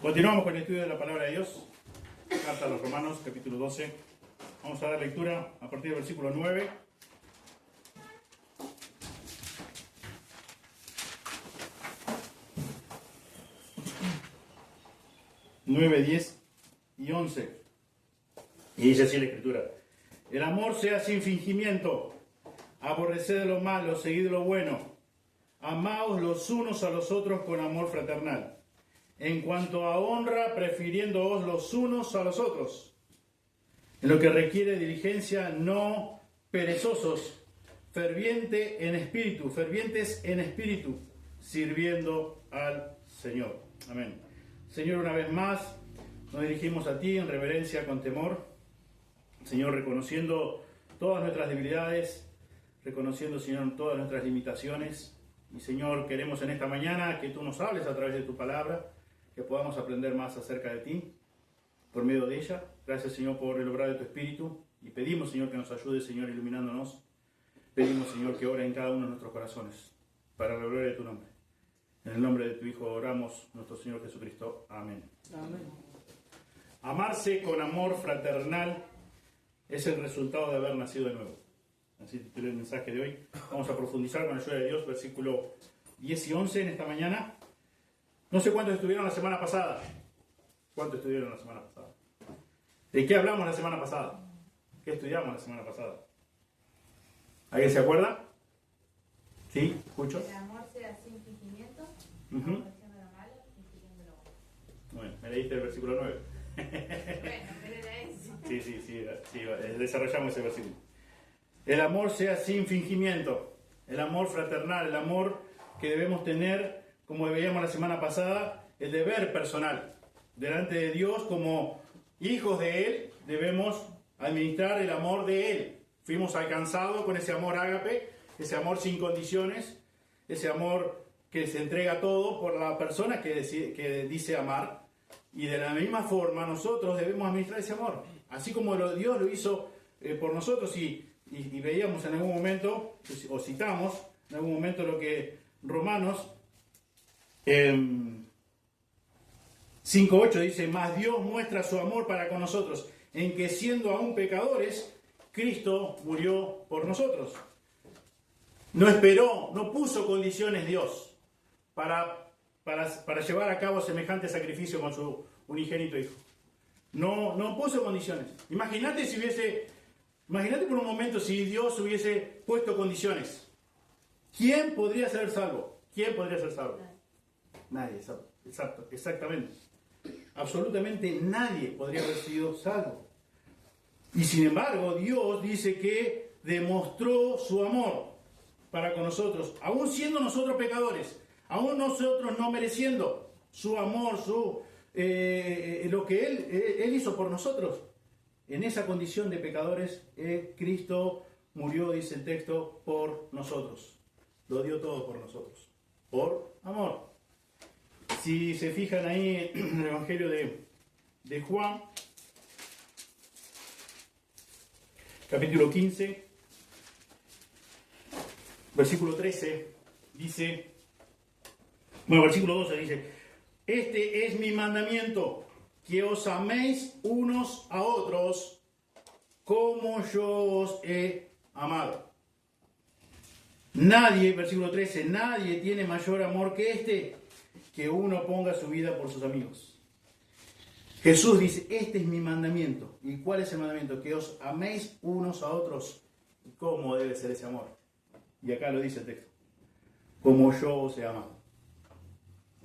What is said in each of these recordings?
Continuamos con el estudio de la palabra de Dios. Carta a los Romanos, capítulo 12. Vamos a dar lectura a partir del versículo 9. Nueve, 10 y 11. Y dice así la Escritura: el amor sea sin fingimiento, aborreced lo malo, seguid lo bueno, amaos los unos a los otros con amor fraternal. En cuanto a honra, prefiriéndoos los unos a los otros. En lo que requiere diligencia, no perezosos, fervientes en espíritu, sirviendo al Señor. Amén. Señor, una vez más nos dirigimos a ti en reverencia, con temor. Señor, reconociendo todas nuestras debilidades, reconociendo, Señor, todas nuestras limitaciones. Y Señor, queremos en esta mañana que tú nos hables a través de tu palabra, que podamos aprender más acerca de ti por medio de ella. Gracias, Señor, por el obrar de tu Espíritu. Y pedimos, Señor, que nos ayude, Señor, iluminándonos. Pedimos, Señor, que ore en cada uno de nuestros corazones, para la gloria de tu nombre. En el nombre de tu Hijo oramos, nuestro Señor Jesucristo. Amén. Amén. Amarse con amor fraternal es el resultado de haber nacido de nuevo. Así titulé el mensaje de hoy. Vamos a profundizar con la ayuda de Dios, versículo 10 y 11 en esta mañana. No sé cuántos estuvieron la semana pasada. ¿Cuántos estuvieron la semana pasada? ¿De qué hablamos la semana pasada? ¿Qué estudiamos la semana pasada? ¿Alguien se acuerda? ¿Sí? ¿Escucho? El amor sea sin fingimiento, aborreciendo lo malo y siguiendo lo bueno. Bueno, me leíste el versículo 9. Bueno, pero era eso. Sí, desarrollamos ese versículo. El amor sea sin fingimiento, el amor fraternal, el amor que debemos tener, como veíamos la semana pasada, el deber personal. Delante de Dios, como hijos de Él, debemos administrar el amor de Él. Fuimos alcanzados con ese amor ágape, ese amor sin condiciones, ese amor que se entrega todo por la persona que dice amar. Y de la misma forma nosotros debemos administrar ese amor. Así como Dios lo hizo por nosotros y veíamos en algún momento, o citamos en algún momento lo que Romanos 5:8 dice: mas Dios muestra su amor para con nosotros, en que siendo aún pecadores, Cristo murió por nosotros. No esperó, no puso condiciones Dios para llevar a cabo semejante sacrificio con su unigénito Hijo. No puso condiciones. Imagínate por un momento si Dios hubiese puesto condiciones. ¿Quién podría ser salvo? ¿Quién podría ser salvo? Nadie, exactamente. Absolutamente nadie podría haber sido salvo. Y sin embargo, Dios dice que demostró su amor para con nosotros, aún siendo nosotros pecadores, aún nosotros no mereciendo su amor, lo que Él hizo por nosotros. En esa condición de pecadores, Cristo murió, dice el texto, por nosotros. Lo dio todo por nosotros, por amor. Si se fijan ahí en el Evangelio de Juan, capítulo 15, versículo 13, dice, versículo 12 dice: este es mi mandamiento, que os améis unos a otros como yo os he amado. Nadie, versículo 13, nadie tiene mayor amor que este, que uno ponga su vida por sus amigos. Jesús dice: este es mi mandamiento. ¿Y cuál es el mandamiento? Que os améis unos a otros. ¿Cómo debe ser ese amor? Y acá lo dice el texto: como yo os he amado.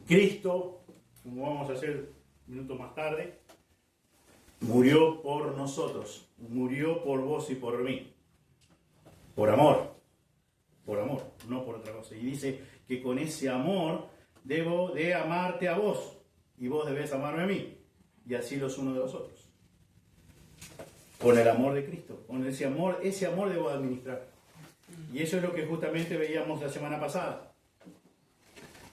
Cristo, como vamos a hacer minutos más tarde, murió por nosotros. Murió por vos y por mí. Por amor, no por otra cosa. Y dice que con ese amor debo de amarte a vos y vos debés amarme a mí, y así los unos de los otros. Con el amor de Cristo, con ese amor debo administrar. Y eso es lo que justamente veíamos la semana pasada.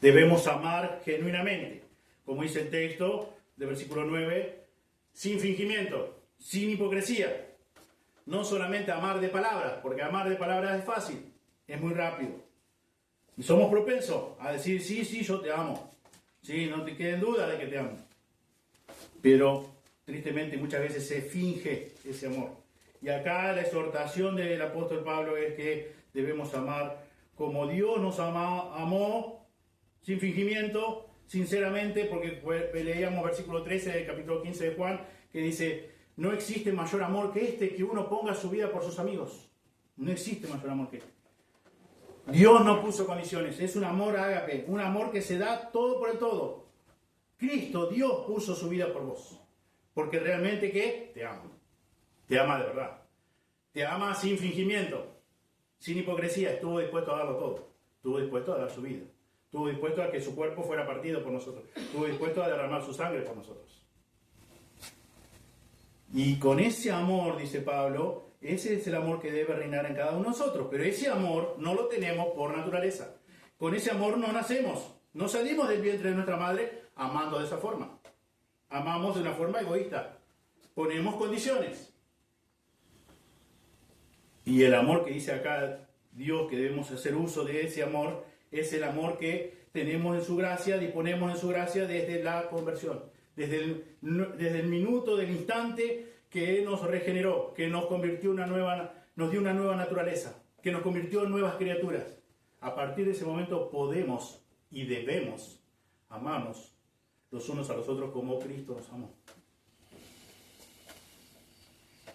Debemos amar genuinamente, como dice el texto del versículo 9, sin fingimiento, sin hipocresía. No solamente amar de palabra, porque amar de palabra es fácil, es muy rápido. Y somos propensos a decir: sí, yo te amo. Sí, no te queden dudas de que te amo. pero tristemente muchas veces se finge ese amor. Y acá la exhortación del apóstol Pablo es que debemos amar como Dios nos amó, sin fingimiento, sinceramente, porque leíamos versículo 13 del capítulo 15 de Juan, que dice, no existe mayor amor que este, que uno ponga su vida por sus amigos. No existe mayor amor que este. Dios no puso condiciones, es un amor ágape, un amor que se da todo por el todo. Cristo, Dios puso su vida por vos, porque realmente ¿qué? Te ama de verdad, te ama sin fingimiento, sin hipocresía, estuvo dispuesto a darlo todo, estuvo dispuesto a dar su vida, estuvo dispuesto a que su cuerpo fuera partido por nosotros, estuvo dispuesto a derramar su sangre por nosotros. Y con ese amor, dice Pablo, ese es el amor que debe reinar en cada uno de nosotros. Pero ese amor no lo tenemos por naturaleza. Con ese amor no nacemos. No salimos del vientre de nuestra madre amando de esa forma. Amamos de una forma egoísta. Ponemos condiciones. Y el amor que dice acá Dios que debemos hacer uso de ese amor es el amor que tenemos en su gracia, disponemos en su gracia desde la conversión. Desde el minuto, del instante que Él nos regeneró, que nos convirtió nos dio una nueva naturaleza, que nos convirtió en nuevas criaturas. A partir de ese momento podemos y debemos amarnos los unos a los otros como Cristo nos amó.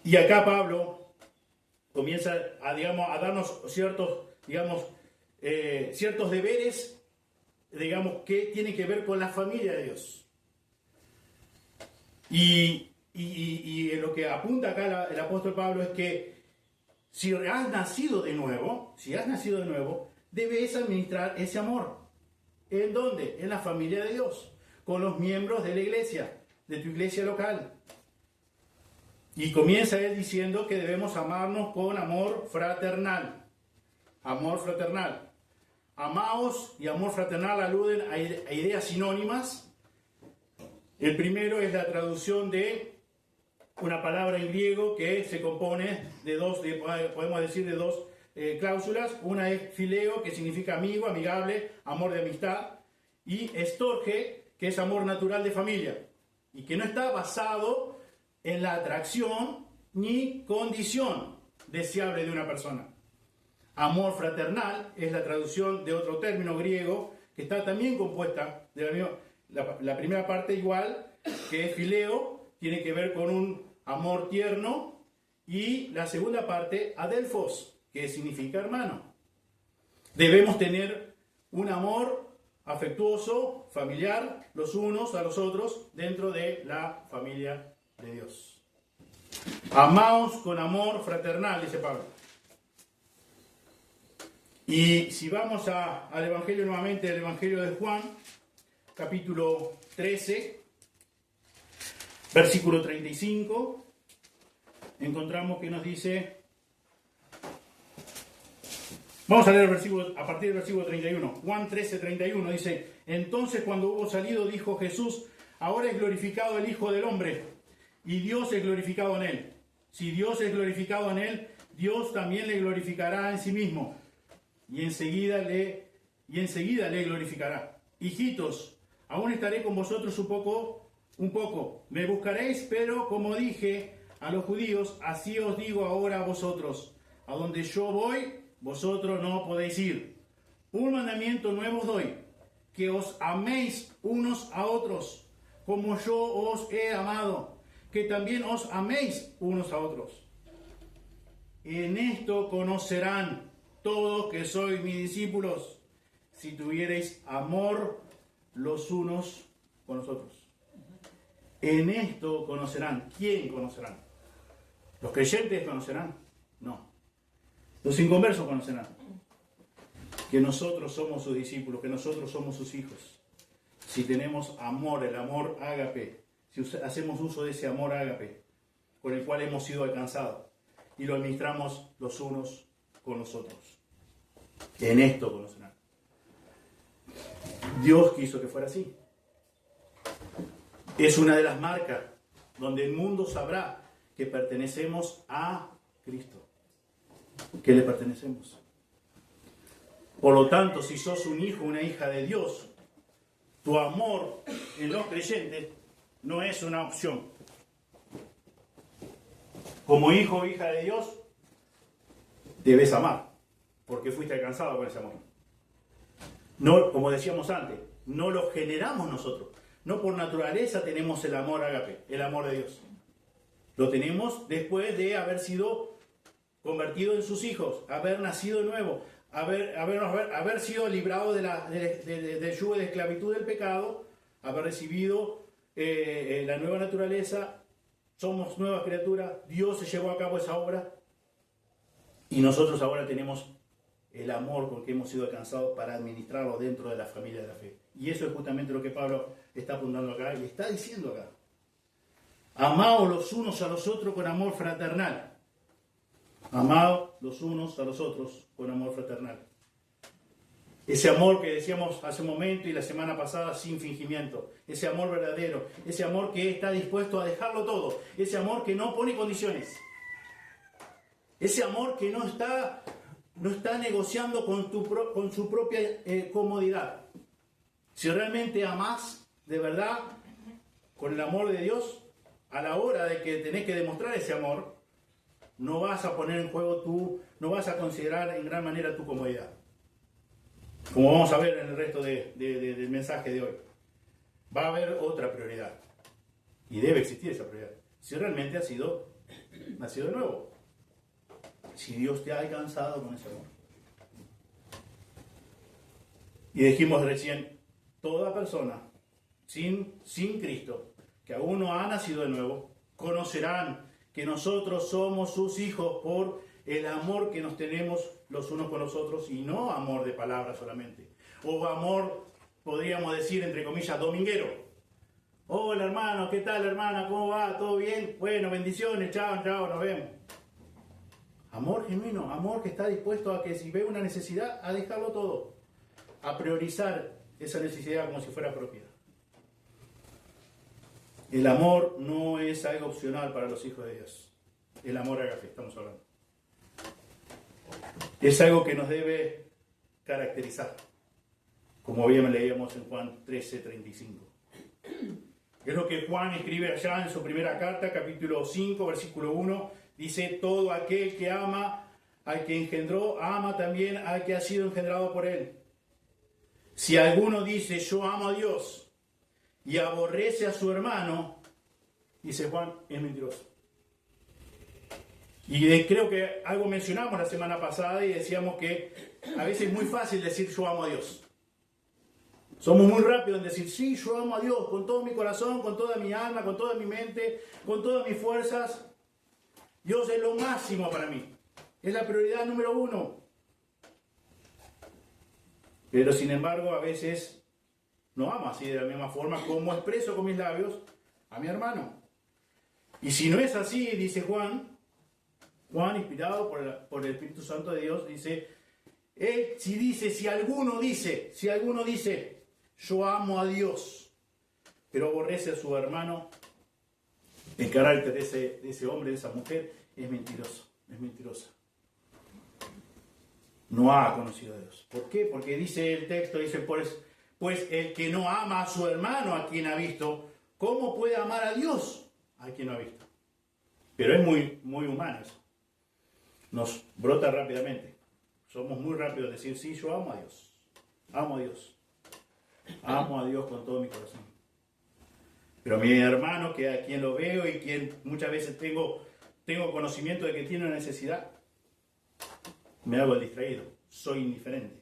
Y acá Pablo comienza a darnos ciertos deberes, que tienen que ver con la familia de Dios. Y lo que apunta acá el apóstol Pablo es que si has nacido de nuevo, debes administrar ese amor. ¿En dónde? En la familia de Dios, con los miembros de la iglesia, de tu iglesia local. Y comienza él diciendo que debemos amarnos con amor fraternal. Amor fraternal. Amaos y amor fraternal aluden a ideas sinónimas. El primero es la traducción de una palabra en griego que se compone de dos cláusulas. Una es fileo, que significa amigo, amigable, amor de amistad. Y estorge, que es amor natural de familia. Y que no está basado en la atracción ni condición deseable de una persona. Amor fraternal es la traducción de otro término griego que está también compuesta de la misma. La primera parte igual, que es fileo, tiene que ver con un amor tierno, y la segunda parte, adelphos, que significa hermano. Debemos tener un amor afectuoso, familiar, los unos a los otros, dentro de la familia de Dios. Amaos con amor fraternal, dice Pablo. Y si vamos al Evangelio nuevamente, el Evangelio de Juan, capítulo 13, versículo 35, encontramos que nos dice, vamos a leer a partir del versículo 31, Juan 13, 31, dice, entonces cuando hubo salido dijo Jesús, ahora es glorificado el Hijo del Hombre, y Dios es glorificado en él. Si Dios es glorificado en él, Dios también le glorificará en sí mismo, y enseguida le glorificará. Hijitos, aún estaré con vosotros un poco. Me buscaréis, pero como dije a los judíos, así os digo ahora a vosotros. A donde yo voy, vosotros no podéis ir. Un mandamiento nuevo os doy, que os améis unos a otros, como yo os he amado, que también os améis unos a otros. En esto conocerán todos que sois mis discípulos, si tuviereis amor los unos con los otros. En esto conocerán. ¿Quién conocerán? ¿Los creyentes conocerán? No. Los inconversos conocerán. Que nosotros somos sus discípulos, que nosotros somos sus hijos. Si tenemos amor, el amor ágape, si hacemos uso de ese amor ágape, con el cual hemos sido alcanzados, y lo administramos los unos con los otros. En esto conocerán. Dios quiso que fuera así. Es una de las marcas donde el mundo sabrá que pertenecemos a Cristo, que le pertenecemos. Por lo tanto, si sos un hijo o una hija de Dios, tu amor en los creyentes no es una opción. Como hijo o hija de Dios, debes amar, porque fuiste alcanzado con ese amor. No, como decíamos antes, no lo generamos nosotros. No por naturaleza tenemos el amor ágape, el amor de Dios. Lo tenemos después de haber sido convertido en sus hijos, haber nacido de nuevo, haber sido librado del yugo de esclavitud del pecado, haber recibido la nueva naturaleza. Somos nuevas criaturas. Dios se llevó a cabo esa obra y nosotros ahora tenemos el amor con que hemos sido alcanzados para administrarlo dentro de la familia de la fe. Y eso es justamente lo que Pablo está apuntando acá y está diciendo acá. Amaos los unos a los otros con amor fraternal. Amaos los unos a los otros con amor fraternal. Ese amor que decíamos hace un momento y la semana pasada, sin fingimiento. Ese amor verdadero. Ese amor que está dispuesto a dejarlo todo. Ese amor que no pone condiciones. Ese amor que no está negociando con su propia comodidad. Si realmente amás de verdad con el amor de Dios, a la hora de que tenés que demostrar ese amor, no vas a poner en juego no vas a considerar en gran manera tu comodidad. Como vamos a ver en el resto del mensaje de hoy. Va a haber otra prioridad. Y debe existir esa prioridad. Si realmente has nacido de nuevo. Si Dios te ha alcanzado con ese amor. Y dijimos recién, toda persona sin Cristo, que aún no ha nacido de nuevo, conocerán que nosotros somos sus hijos por el amor que nos tenemos los unos con los otros, y no amor de palabras solamente. O amor, podríamos decir, entre comillas, dominguero. Hola hermano, ¿qué tal hermana? ¿Cómo va? ¿Todo bien? Bueno, bendiciones, chao, nos vemos. Amor genuino, amor que está dispuesto a que si ve una necesidad, a dejarlo todo. A priorizar esa necesidad como si fuera propia. El amor no es algo opcional para los hijos de Dios. El amor ágape, estamos hablando. Es algo que nos debe caracterizar. Como bien leíamos en Juan 13:35. Es lo que Juan escribe allá en su primera carta, capítulo 5, versículo 1. Dice, todo aquel que ama al que engendró, ama también al que ha sido engendrado por él. Si alguno dice, yo amo a Dios, y aborrece a su hermano, dice Juan, es mentiroso. Y creo que algo mencionamos la semana pasada y decíamos que a veces es muy fácil decir yo amo a Dios. Somos muy rápidos en decir, sí, yo amo a Dios con todo mi corazón, con toda mi alma, con toda mi mente, con todas mis fuerzas. Dios es lo máximo para mí. Es la prioridad número 1. Pero sin embargo, a veces no amo así de la misma forma como expreso con mis labios a mi hermano. Y si no es así, dice Juan, inspirado por el Espíritu Santo de Dios, dice, si alguno dice, yo amo a Dios, pero aborrece a su hermano, el carácter de ese hombre, de esa mujer, es mentiroso, es mentirosa. No ha conocido a Dios. ¿Por qué? Porque dice el texto, dice, pues el que no ama a su hermano a quien ha visto, ¿cómo puede amar a Dios a quien no ha visto? Pero es muy, muy humano eso. Nos brota rápidamente. Somos muy rápidos en decir, sí, yo amo a Dios. Amo a Dios. Amo a Dios con todo mi corazón. Pero mi hermano, que a quien lo veo y quien muchas veces tengo conocimiento de que tiene una necesidad, me hago el distraído. Soy indiferente.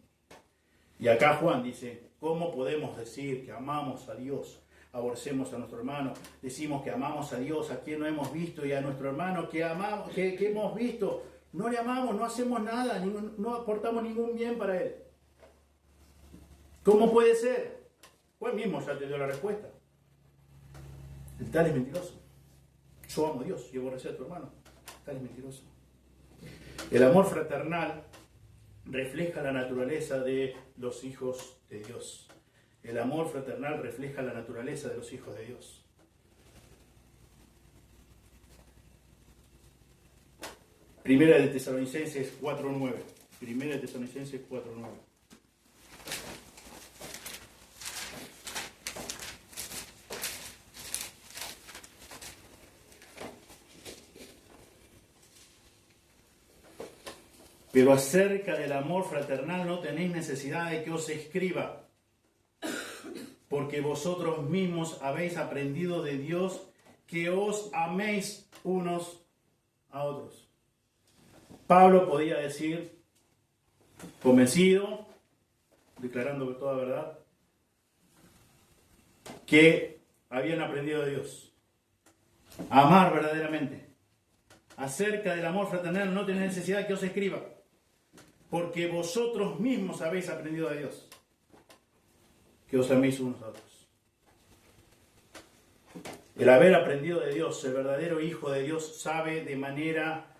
Y acá Juan dice, ¿cómo podemos decir que amamos a Dios? Aborrecemos a nuestro hermano, decimos que amamos a Dios, a quien no hemos visto, y a nuestro hermano que amamos, que hemos visto, no le amamos, no hacemos nada, no aportamos ningún bien para él. ¿Cómo puede ser? Juan mismo ya te dio la respuesta. El tal es mentiroso. Yo amo a Dios y aborrecer a tu hermano. El tal es mentiroso. El amor fraternal refleja la naturaleza de los hijos de Dios. El amor fraternal refleja la naturaleza de los hijos de Dios. Primera de Tesalonicenses 4:9. Primera de Tesalonicenses 4:9. Pero acerca del amor fraternal no tenéis necesidad de que os escriba, porque vosotros mismos habéis aprendido de Dios que os améis unos a otros. Pablo podía decir, convencido, declarando toda verdad, que habían aprendido de Dios a amar verdaderamente. Acerca del amor fraternal no tenéis necesidad de que os escriba, porque vosotros mismos habéis aprendido de Dios que os améis unos a otros. El haber aprendido de Dios, el verdadero Hijo de Dios, sabe de manera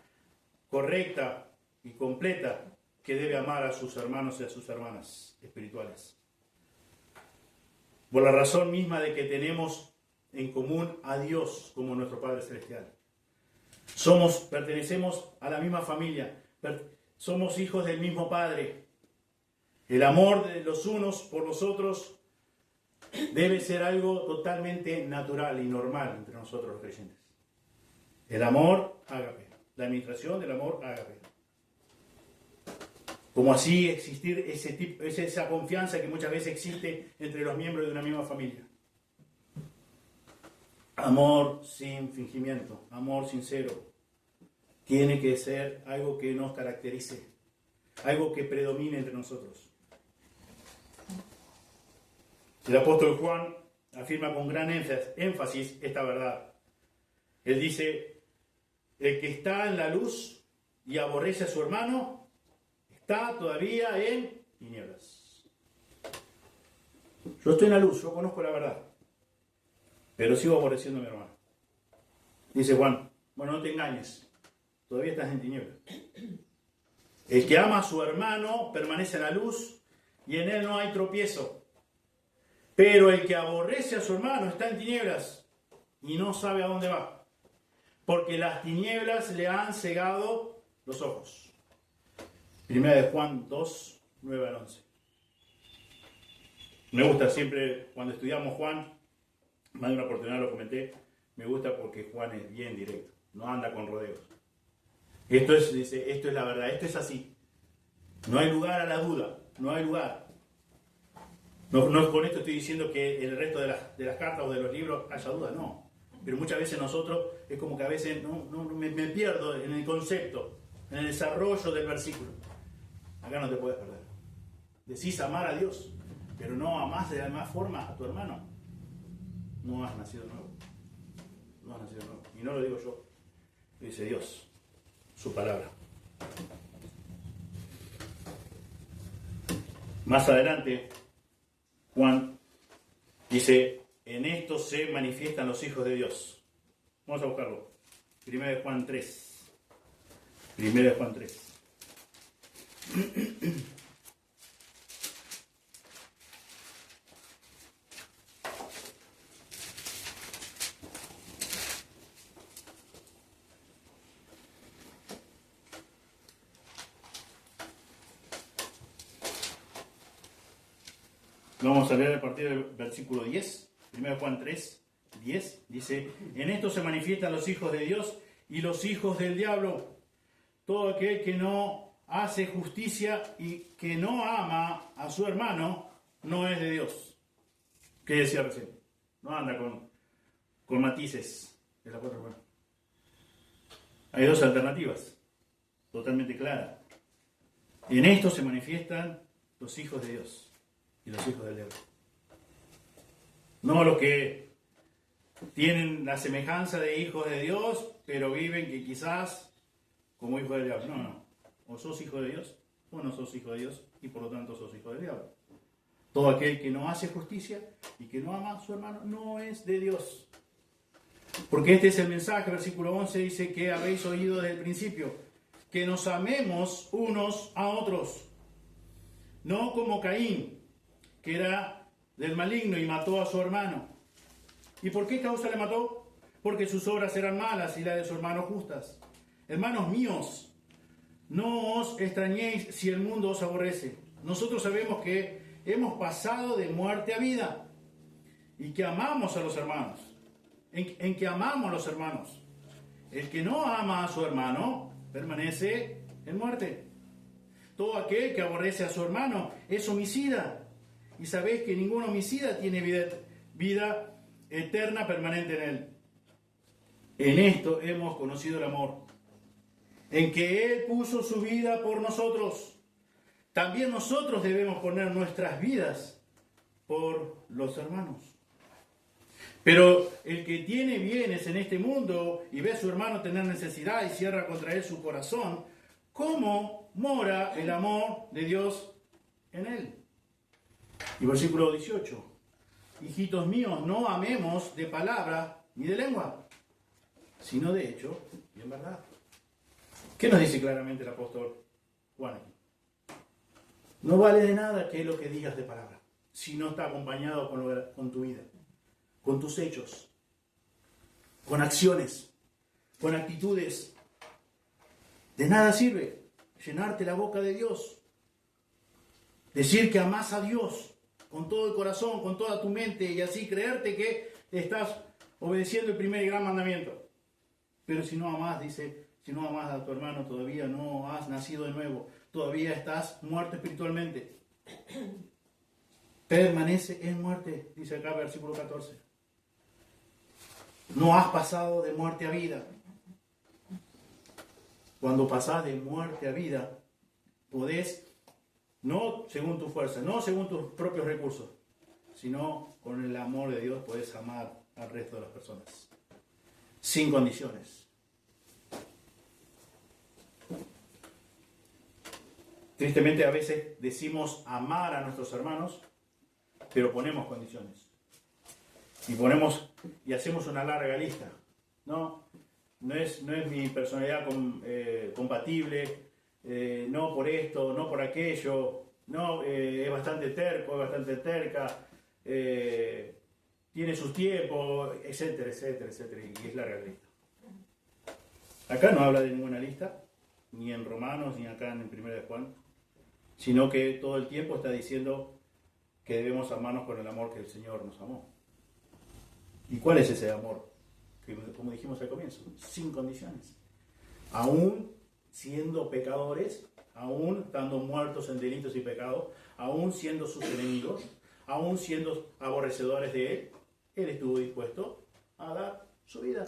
correcta y completa que debe amar a sus hermanos y a sus hermanas espirituales. Por la razón misma de que tenemos en común a Dios como nuestro Padre Celestial. Pertenecemos a la misma familia, somos hijos del mismo Padre. El amor de los unos por los otros debe ser algo totalmente natural y normal entre nosotros los creyentes. El amor ágape, la administración del amor ágape. Como así existir esa confianza que muchas veces existe entre los miembros de una misma familia. Amor sin fingimiento, amor sincero. Tiene que ser algo que nos caracterice, algo que predomine entre nosotros. El apóstol Juan afirma con gran énfasis esta verdad. Él dice, el que está en la luz y aborrece a su hermano, está todavía en tinieblas. Yo estoy en la luz, yo conozco la verdad, pero sigo aborreciendo a mi hermano. Dice Juan, bueno, no te engañes, todavía estás en tinieblas. El que ama a su hermano permanece en la luz y en él no hay tropiezo. Pero el que aborrece a su hermano está en tinieblas y no sabe a dónde va, porque las tinieblas le han cegado los ojos. Primera de Juan 2, 9 al 11. Me gusta siempre, cuando estudiamos Juan, más de una oportunidad lo comenté, me gusta porque Juan es bien directo, no anda con rodeos. Esto es la verdad, esto es así. No hay lugar a la duda, no hay lugar. No con esto estoy diciendo que en el resto de las cartas o de los libros haya duda, no. Pero muchas veces nosotros, es como que a veces me pierdo en el concepto, en el desarrollo del versículo. Acá no te puedes perder. Decís amar a Dios, pero no amás de la misma forma a tu hermano. No has nacido nuevo. No has nacido nuevo. Y no lo digo yo, lo dice Dios, su palabra. Más adelante, Juan dice, en esto se manifiestan los hijos de Dios. Vamos a buscarlo. 1 de Juan 3. 1 de Juan 3. Vamos a leer a partir del versículo 10. 1 Juan 3, 10. Dice, en esto se manifiestan los hijos de Dios y los hijos del diablo. Todo aquel que no hace justicia y que no ama a su hermano, no es de Dios. ¿Qué decía recién? No anda con matices de la cuatro. Hay dos alternativas, totalmente claras. En esto se manifiestan los hijos de Dios y los hijos del diablo. No los que tienen la semejanza de hijos de Dios, pero viven que quizás como hijos del diablo. No. O sos hijo de Dios, o no sos hijo de Dios, y por lo tanto sos hijo del diablo. Todo aquel que no hace justicia y que no ama a su hermano no es de Dios. Porque este es el mensaje, versículo 11 dice que habéis oído desde el principio, que nos amemos unos a otros. No como Caín, que era del maligno y mató a su hermano. ¿Y por qué causa le mató? Porque sus obras eran malas y las de su hermano justas. Hermanos míos, no os extrañéis si el mundo os aborrece. Nosotros sabemos que hemos pasado de muerte a vida y que amamos a los hermanos. En que amamos a los hermanos. El que no ama a su hermano permanece en muerte. Todo aquel que aborrece a su hermano es homicida. Y sabéis que ningún homicida tiene vida eterna permanente en él. En esto hemos conocido el amor, en que Él puso su vida por nosotros. También nosotros debemos poner nuestras vidas por los hermanos. Pero el que tiene bienes en este mundo y ve a su hermano tener necesidad y cierra contra él su corazón, ¿cómo mora el amor de Dios en él? Y versículo 18. Hijitos míos, no amemos de palabra ni de lengua, sino de hecho y en verdad. ¿Qué nos dice claramente el apóstol Juan aquí? No vale de nada que lo que digas de palabra, si no está acompañado con tu vida, con tus hechos, con acciones, con actitudes. De nada sirve llenarte la boca de Dios, decir que amás a Dios con todo el corazón, con toda tu mente, y así creerte que estás obedeciendo el primer y gran mandamiento. Pero si no amás, dice, si no amás a tu hermano, todavía no has nacido de nuevo, todavía estás muerto espiritualmente. Permanece en muerte, dice acá versículo 14. No has pasado de muerte a vida. Cuando pasás de muerte a vida, podés, no según tu fuerza, no según tus propios recursos, sino con el amor de Dios podés amar al resto de las personas. Sin condiciones. Tristemente a veces decimos amar a nuestros hermanos, pero ponemos condiciones. Y hacemos una larga lista. No es mi personalidad compatible, no por esto, no por aquello, no, es bastante terco, es bastante terca, tiene sus tiempos, etcétera, etcétera, etcétera, y es larga lista. Acá no habla de ninguna lista, ni en Romanos, ni acá en 1 de Juan, sino que todo el tiempo está diciendo que debemos amarnos con el amor que el Señor nos amó. ¿Y cuál es ese amor? Que, como dijimos al comienzo, sin condiciones. Aún siendo pecadores, aún estando muertos en delitos y pecados, aún siendo sus enemigos, aún siendo aborrecedores de Él, Él estuvo dispuesto a dar su vida,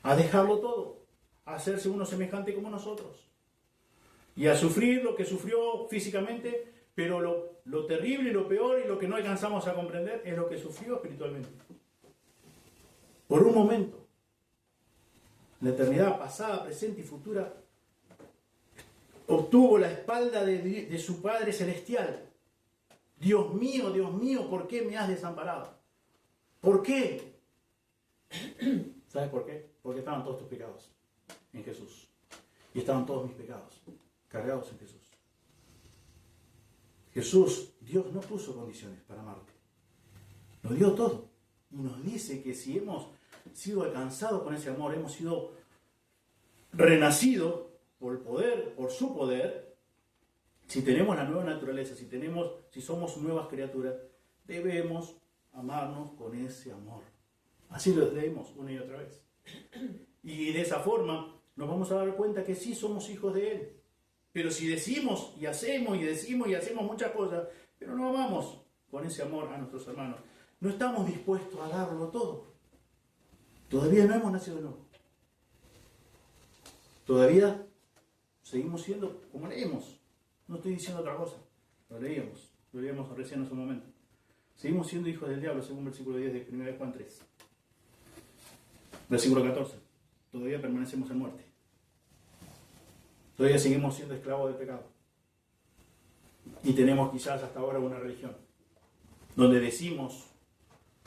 a dejarlo todo, a hacerse uno semejante como nosotros. Y a sufrir lo que sufrió físicamente, pero lo terrible y lo peor y lo que no alcanzamos a comprender es lo que sufrió espiritualmente. Por un momento, la eternidad pasada, presente y futura, obtuvo la espalda de su Padre Celestial. Dios mío, ¿por qué me has desamparado? ¿Por qué? ¿Sabes por qué? Porque estaban todos tus pecados en Jesús. Y estaban todos mis pecados cargados en Jesús. Jesús, Dios no puso condiciones para amarte. Lo dio todo. Y nos dice que si hemos sido alcanzados con ese amor, hemos sido renacidos por el poder, por su poder, si tenemos la nueva naturaleza, si somos nuevas criaturas, debemos amarnos con ese amor. Así lo leemos una y otra vez. Y de esa forma nos vamos a dar cuenta que sí somos hijos de Él. Pero si decimos y hacemos y decimos y hacemos muchas cosas, pero no amamos con ese amor a nuestros hermanos, no estamos dispuestos a darlo todo. Todavía no hemos nacido de nuevo. Todavía seguimos siendo como leemos. No estoy diciendo otra cosa. Lo leíamos recién hace un momento. Seguimos siendo hijos del diablo, según versículo 10 de 1 de Juan 3. Versículo 14. Todavía permanecemos en muerte. Todavía seguimos siendo esclavos del pecado. Y tenemos quizás hasta ahora una religión donde decimos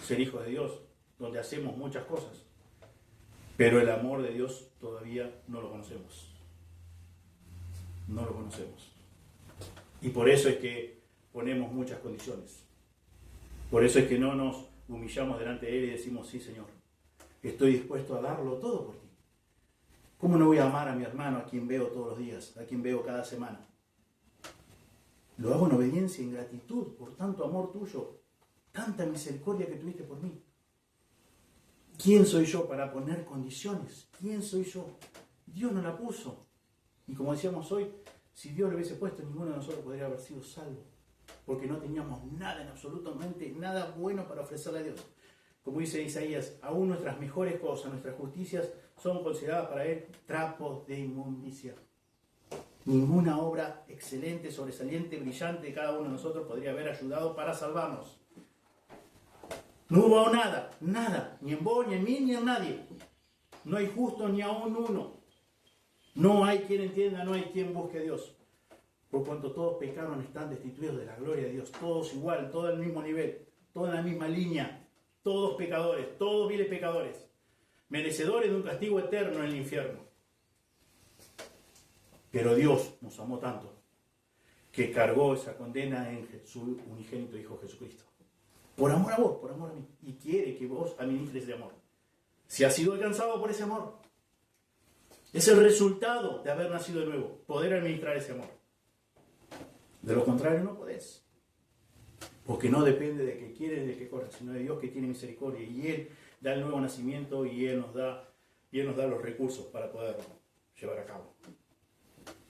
ser hijos de Dios, donde hacemos muchas cosas, pero el amor de Dios todavía no lo conocemos. No lo conocemos. Y por eso es que ponemos muchas condiciones. Por eso es que no nos humillamos delante de Él y decimos, sí, Señor, estoy dispuesto a darlo todo por ti. ¿Cómo no voy a amar a mi hermano, a quien veo todos los días, a quien veo cada semana? Lo hago en obediencia y en gratitud por tanto amor tuyo, tanta misericordia que tuviste por mí. ¿Quién soy yo para poner condiciones? ¿Quién soy yo? Dios no la puso. Y como decíamos hoy, Si Dios lo hubiese puesto, ninguno de nosotros podría haber sido salvo. Porque no teníamos nada, en absolutamente nada bueno para ofrecerle a Dios. Como dice Isaías, aún nuestras mejores cosas, nuestras justicias, son consideradas para Él trapos de inmundicia. Ninguna obra excelente, sobresaliente, brillante de cada uno de nosotros podría haber ayudado para salvarnos. No hubo nada, nada, ni en vos, ni en mí, ni en nadie. No hay justo ni aún uno. No hay quien entienda, no hay quien busque a Dios. Por cuanto todos pecaron, están destituidos de la gloria de Dios. Todos igual, todos al mismo nivel, todos en la misma línea. Todos pecadores, todos viles pecadores. Merecedores de un castigo eterno en el infierno. Pero Dios nos amó tanto que cargó esa condena en su unigénito Hijo Jesucristo. Por amor a vos, por amor a mí. Y quiere que vos administres ese amor. Si has sido alcanzado por ese amor. Es el resultado de haber nacido de nuevo. Poder administrar ese amor. De lo contrario no podés. Porque no depende de que quiere ni de que corre, sino de Dios que tiene misericordia. Y Él da el nuevo nacimiento y Él nos da los recursos para poderlo llevar a cabo.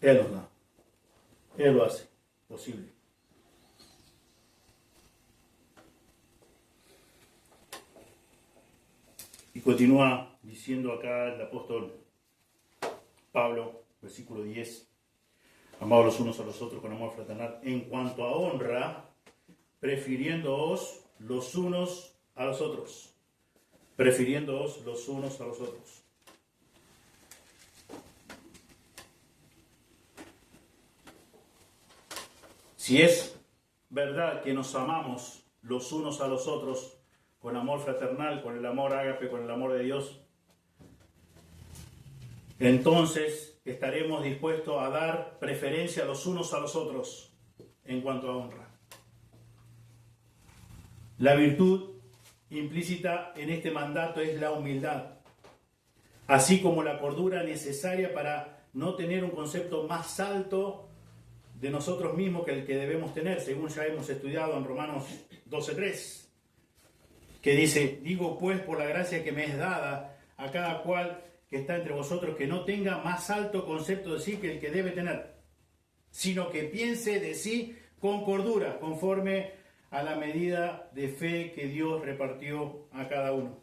Él nos da. Él lo hace posible. Y continúa diciendo acá el apóstol Pablo, versículo 10. Amados los unos a los otros con amor fraternal, en cuanto a honra, prefiriéndoos los unos a los otros. Prefiriéndoos los unos a los otros. Si es verdad que nos amamos los unos a los otros con amor fraternal, con el amor ágape, con el amor de Dios, entonces estaremos dispuestos a dar preferencia los unos a los otros en cuanto a honra. La virtud implícita en este mandato es la humildad, así como la cordura necesaria para no tener un concepto más alto de nosotros mismos que el que debemos tener, según ya hemos estudiado en Romanos 12:3, que dice: digo pues por la gracia que me es dada a cada cual que está entre vosotros, que no tenga más alto concepto de sí que el que debe tener, sino que piense de sí con cordura, conforme a la medida de fe que Dios repartió a cada uno.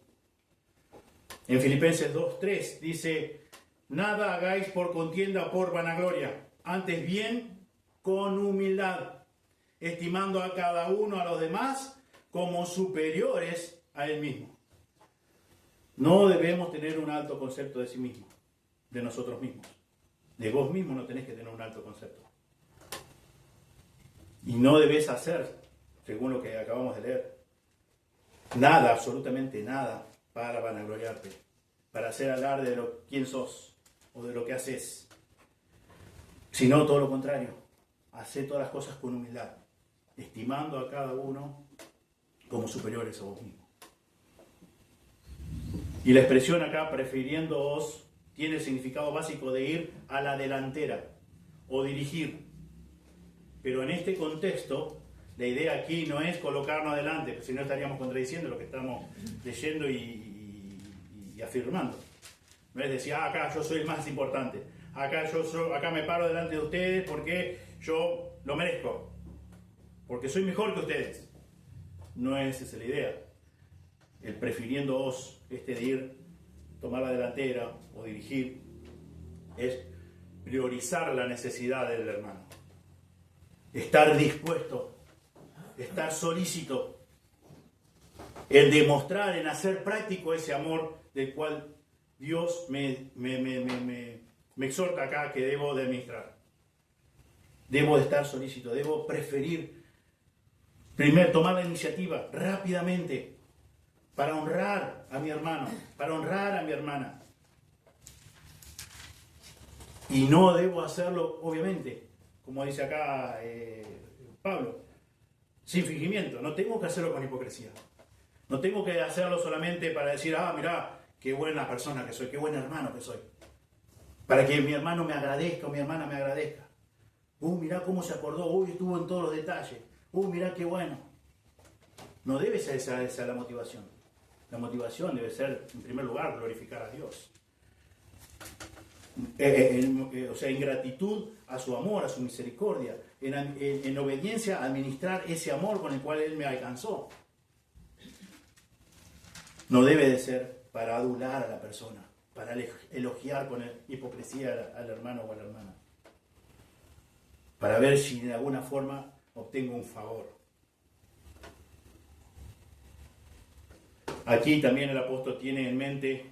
En Filipenses 2:3 dice: nada hagáis por contienda o por vanagloria, antes bien con humildad, estimando a cada uno a los demás como superiores a él mismo. No debemos tener un alto concepto de sí mismo, de nosotros mismos. De vos mismo no tenés que tener un alto concepto. Y no debes hacer, según lo que acabamos de leer, nada, absolutamente nada, para vanagloriarte, para hacer alarde de quién sos o de lo que haces, sino todo lo contrario. Hacé todas las cosas con humildad, estimando a cada uno como superiores a vos mismo. Y la expresión acá, prefiriéndoos, tiene el significado básico de ir a la delantera o dirigir. Pero en este contexto, la idea aquí no es colocarnos adelante, porque si no estaríamos contradiciendo lo que estamos leyendo y afirmando. No es decir, acá yo soy el más importante, acá me paro delante de ustedes porque yo lo merezco, porque soy mejor que ustedes. No es esa la idea. El prefiriéndoos, de ir, tomar la delantera o dirigir, es priorizar la necesidad del hermano. Estar dispuesto, estar solícito, el demostrar, en hacer práctico ese amor del cual Dios me exhorta acá que debo de administrar. Debo de estar solícito, debo preferir primero tomar la iniciativa rápidamente para honrar a mi hermano, para honrar a mi hermana. Y no debo hacerlo, obviamente, como dice acá Pablo, sin fingimiento. No tengo que hacerlo con hipocresía. No tengo que hacerlo solamente para decir, mirá, qué buena persona que soy, qué buen hermano que soy. Para que mi hermano me agradezca o mi hermana me agradezca. Mirá cómo se acordó, estuvo en todos los detalles. Mirá qué bueno. No debe ser esa la motivación. La motivación debe ser, en primer lugar, glorificar a Dios. o sea, en gratitud a su amor, a su misericordia, en obediencia a administrar ese amor con el cual Él me alcanzó. No debe de ser para adular a la persona, para elogiar con hipocresía al hermano o a la hermana, para ver si de alguna forma obtengo un favor. Aquí también el apóstol tiene en mente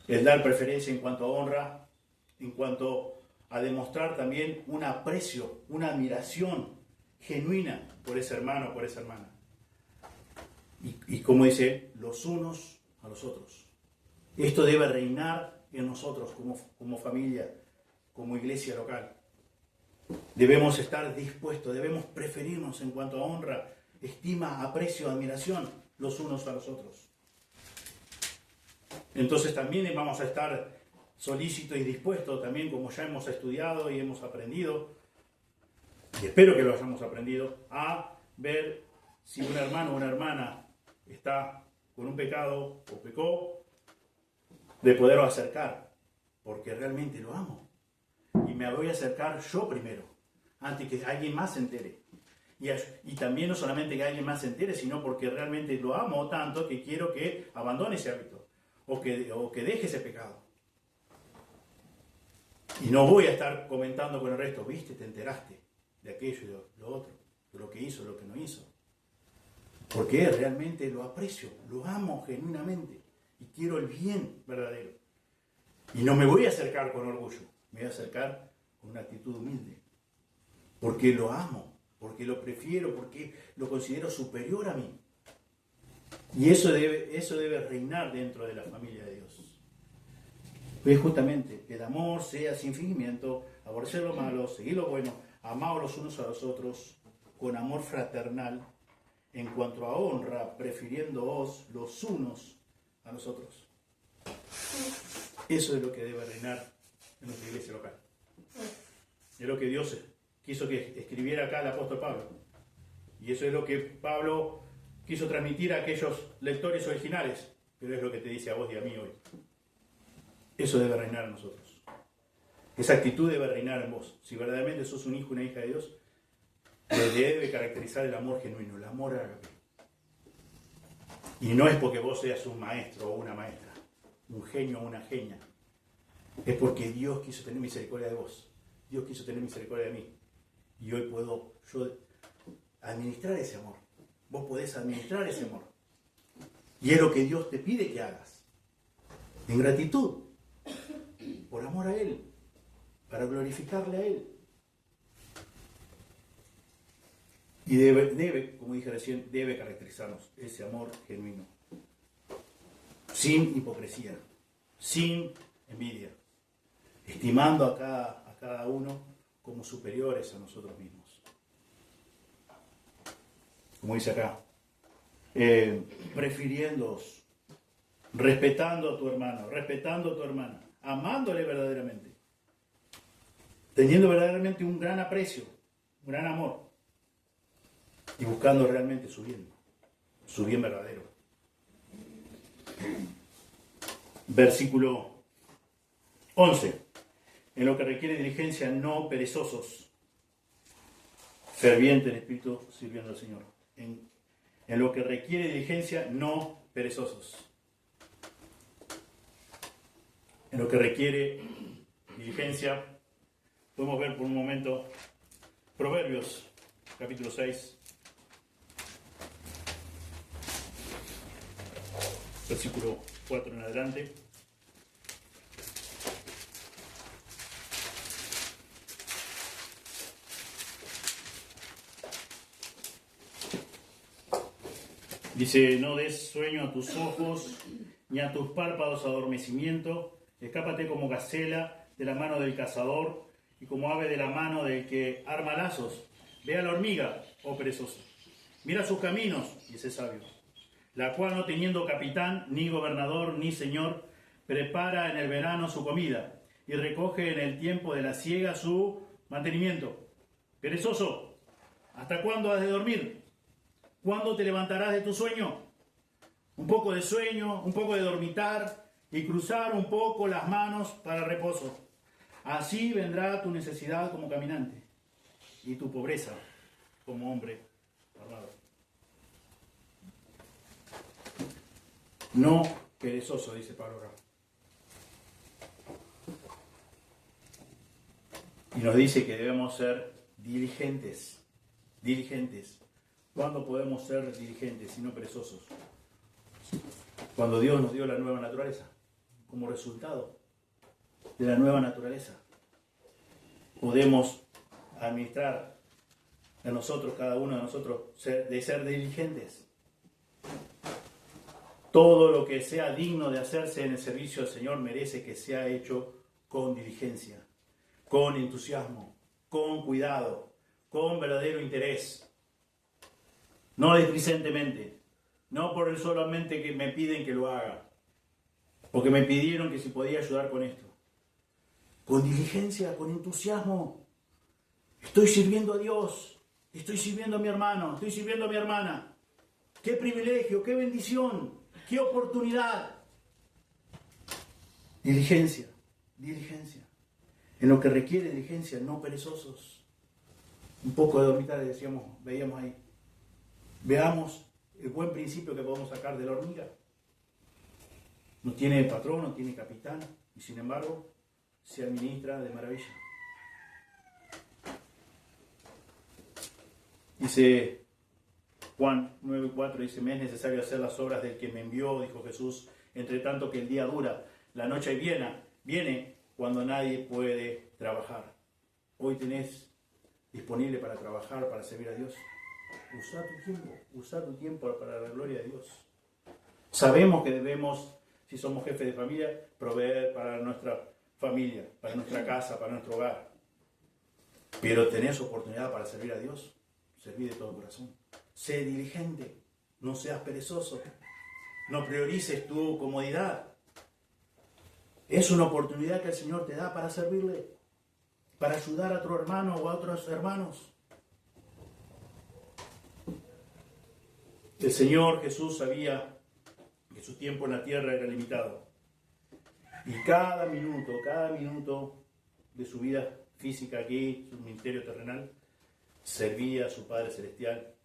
el dar preferencia en cuanto a honra, en cuanto a demostrar también un aprecio, una admiración genuina por ese hermano o por esa hermana. Y como dice, los unos a los otros. Esto debe reinar en nosotros como familia, como iglesia local. Debemos estar dispuestos, debemos preferirnos en cuanto a honra, estima, aprecio, admiración los unos a los otros. Entonces también vamos a estar solícitos y dispuestos, también como ya hemos estudiado y hemos aprendido, y espero que lo hayamos aprendido, a ver si un hermano o una hermana está con un pecado o pecó, de poderlo acercar, porque realmente lo amo. Y me voy a acercar yo primero, antes que alguien más se entere. Y también no solamente que alguien más se entere, sino porque realmente lo amo tanto que quiero que abandone ese hábito o que deje ese pecado. Y no voy a estar comentando con el resto, viste, te enteraste de aquello y de lo otro, de lo que hizo, lo que no hizo. Porque realmente lo aprecio, lo amo genuinamente y quiero el bien verdadero. Y no me voy a acercar con orgullo, me voy a acercar con una actitud humilde. Porque lo amo, porque lo prefiero, porque lo considero superior a mí. Y eso debe reinar dentro de la familia de Dios. Pues justamente, el amor sea sin fingimiento, aborrecer lo malo, seguir lo bueno, amaos los unos a los otros, con amor fraternal, en cuanto a honra, prefiriéndoos los unos a los otros. Eso es lo que debe reinar en nuestra iglesia local. Es lo que Dios quiso que escribiera acá el apóstol Pablo. Y eso es lo que Pablo quiso transmitir a aquellos lectores originales, pero es lo que te dice a vos y a mí hoy. Eso debe reinar en nosotros. Esa actitud debe reinar en vos. Si verdaderamente sos un hijo, una hija de Dios, te debe caracterizar el amor genuino, el amor ágape. Y no es porque vos seas un maestro o una maestra, un genio o una genia. Es porque Dios quiso tener misericordia de vos. Dios quiso tener misericordia de mí. Y hoy puedo yo administrar ese amor. Vos podés administrar ese amor. Y es lo que Dios te pide que hagas. En gratitud. Por amor a Él. Para glorificarle a Él. Y debe, como dije recién, debe caracterizarnos ese amor genuino. Sin hipocresía. Sin envidia. Estimando a cada uno como superiores a nosotros mismos. Como dice acá, prefiriéndoos, respetando a tu hermano, respetando a tu hermana, amándole verdaderamente, teniendo verdaderamente un gran aprecio, un gran amor, y buscando realmente su bien verdadero. Versículo 11. En lo que requiere diligencia, no perezosos, ferviente en espíritu, sirviendo al Señor. En lo que requiere diligencia, no perezosos. En lo que requiere diligencia, podemos ver por un momento Proverbios, capítulo 6, versículo 4 en adelante. Dice, no des sueño a tus ojos, ni a tus párpados adormecimiento. Escápate como gacela de la mano del cazador, y como ave de la mano del que arma lazos. Ve a la hormiga, oh perezoso. Mira sus caminos, y ese sabio. La cual, no teniendo capitán, ni gobernador, ni señor, prepara en el verano su comida, y recoge en el tiempo de la siega su mantenimiento. Perezoso, ¿hasta cuándo has de dormir? ¿Cuándo te levantarás de tu sueño? Un poco de sueño, un poco de dormitar, y cruzar un poco las manos para reposo. Así vendrá tu necesidad como caminante y tu pobreza como hombre armado. No perezoso, dice Pablo acá. Y nos dice que debemos ser diligentes. Diligentes. ¿Cuándo podemos ser diligentes y no perezosos? Cuando Dios nos dio la nueva naturaleza, como resultado de la nueva naturaleza, podemos administrar a nosotros, cada uno de nosotros, de ser diligentes. Todo lo que sea digno de hacerse en el servicio del Señor merece que sea hecho con diligencia, con entusiasmo, con cuidado, con verdadero interés. No displicentemente, no por el solamente que me piden que lo haga, porque me pidieron que si podía ayudar con esto. Con diligencia, con entusiasmo. Estoy sirviendo a Dios, estoy sirviendo a mi hermano, estoy sirviendo a mi hermana. ¡Qué privilegio, qué bendición, qué oportunidad! Diligencia, diligencia. En lo que requiere diligencia, no perezosos. Un poco de dormitario veíamos ahí. Veamos el buen principio que podemos sacar de la hormiga. No tiene patrón, no tiene capitán, y sin embargo se administra de maravilla. Dice Juan 9:4, dice: me es necesario hacer las obras del que me envió, dijo Jesús, entre tanto que el día dura, la noche viene cuando nadie puede trabajar. Hoy tenés disponible para trabajar, para servir a Dios. Usa tu tiempo para la gloria de Dios. Sabemos que debemos, si somos jefes de familia, proveer para nuestra familia, para nuestra casa, para nuestro hogar. Pero tenés oportunidad para servir a Dios. Serví de todo corazón. Sé diligente, no seas perezoso, no priorices tu comodidad. Es una oportunidad que el Señor te da para servirle, para ayudar a otro hermano o a otros hermanos. El Señor Jesús sabía que su tiempo en la tierra era limitado. Y cada minuto de su vida física aquí, su ministerio terrenal, servía a su Padre Celestial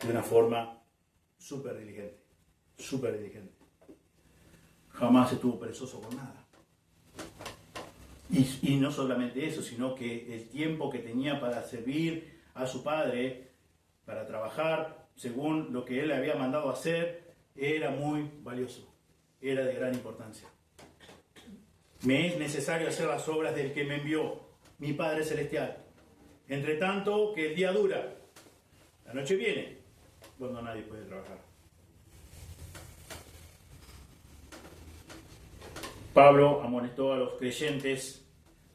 de una forma súper diligente. Jamás estuvo perezoso con nada. Y no solamente eso, sino que el tiempo que tenía para servir a su Padre, para trabajar según lo que Él le había mandado hacer, era muy valioso, era de gran importancia. Me es necesario hacer las obras del que me envió, mi Padre Celestial. Entre tanto que el día dura, la noche viene, cuando nadie puede trabajar. Pablo amonestó a los creyentes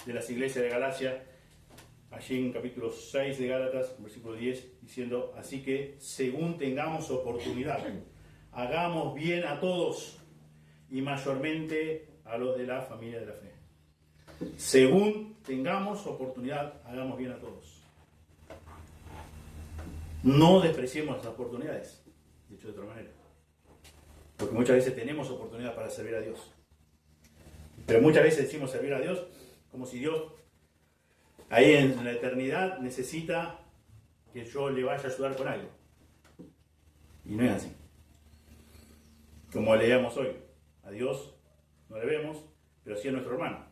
de las iglesias de Galacia, allí en capítulo 6 de Gálatas, versículo 10, diciendo: así que según tengamos oportunidad, hagamos bien a todos y mayormente a los de la familia de la fe. Según tengamos oportunidad, hagamos bien a todos. No despreciemos las oportunidades, dicho de otra manera. Porque muchas veces tenemos oportunidad para servir a Dios. Pero muchas veces decimos servir a Dios como si Dios, ahí en la eternidad, necesita que yo le vaya a ayudar con algo. Y no es así. Como leíamos hoy, a Dios no le vemos, pero sí a nuestro hermano.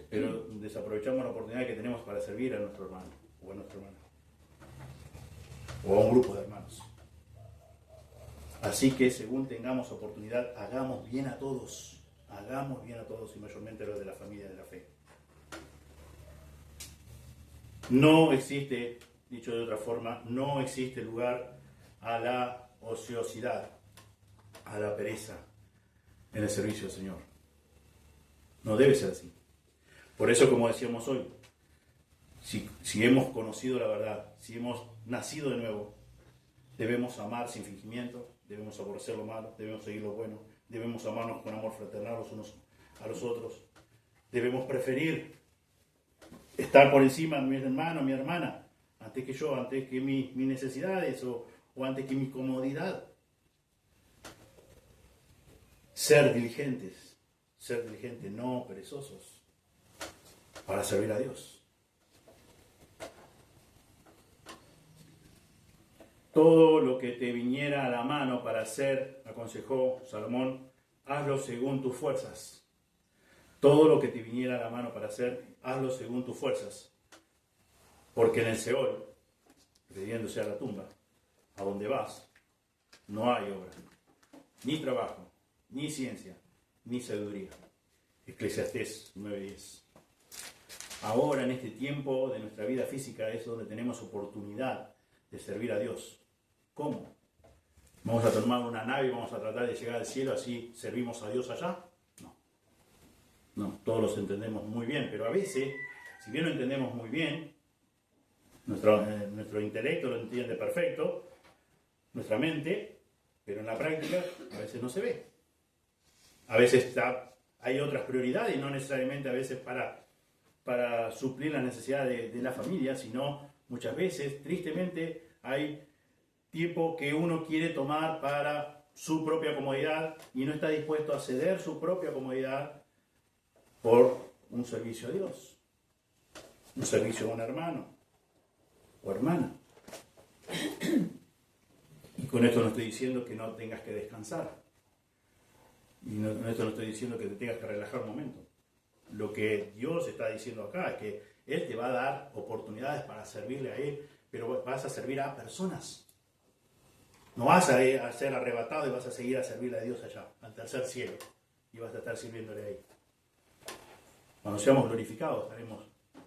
Pero desaprovechamos la oportunidad que tenemos para servir a nuestro hermano o a nuestra hermana. O a un grupo de hermanos. Así que según tengamos oportunidad, hagamos bien a todos. Hagamos bien a todos y mayormente a los de la familia de la fe. No existe, dicho de otra forma, no existe lugar a la ociosidad, a la pereza en el servicio del Señor. No debe ser así. Por eso, como decíamos hoy, si hemos conocido la verdad, si hemos nacido de nuevo, debemos amar sin fingimiento, debemos aborrecer lo malo, debemos seguir lo bueno, debemos amarnos con amor fraternal los unos a los otros, debemos preferir estar por encima de mi hermano, mi hermana, antes que yo, antes que mis necesidades o antes que mi comodidad. ser diligentes, no perezosos, para servir a Dios. Todo lo que te viniera a la mano para hacer, aconsejó Salomón, hazlo según tus fuerzas. Todo lo que te viniera a la mano para hacer, hazlo según tus fuerzas. Porque en el Seol, refiriéndose a la tumba, a donde vas, no hay obra, ni trabajo, ni ciencia, ni sabiduría. Eclesiastés 9:10. Ahora, en este tiempo de nuestra vida física, es donde tenemos oportunidad de servir a Dios. ¿Cómo? ¿Vamos a tomar una nave y vamos a tratar de llegar al cielo así servimos a Dios allá? No, todos los entendemos muy bien, pero a veces, si bien lo entendemos muy bien, nuestro intelecto lo entiende perfecto, nuestra mente, pero en la práctica a veces no se ve. A veces hay otras prioridades, no necesariamente a veces para suplir la necesidad de la familia, sino muchas veces, tristemente, hay tiempo que uno quiere tomar para su propia comodidad y no está dispuesto a ceder su propia comodidad por un servicio a Dios, un servicio a un hermano o hermana. Y con esto no estoy diciendo que no tengas que descansar. Y con esto no estoy diciendo que te tengas que relajar un momento. Lo que Dios está diciendo acá es que Él te va a dar oportunidades para servirle a Él, pero vas a servir a personas. No vas a ser arrebatado y vas a seguir a servirle a Dios allá, al tercer cielo, y vas a estar sirviéndole ahí. Cuando seamos glorificados, estaremos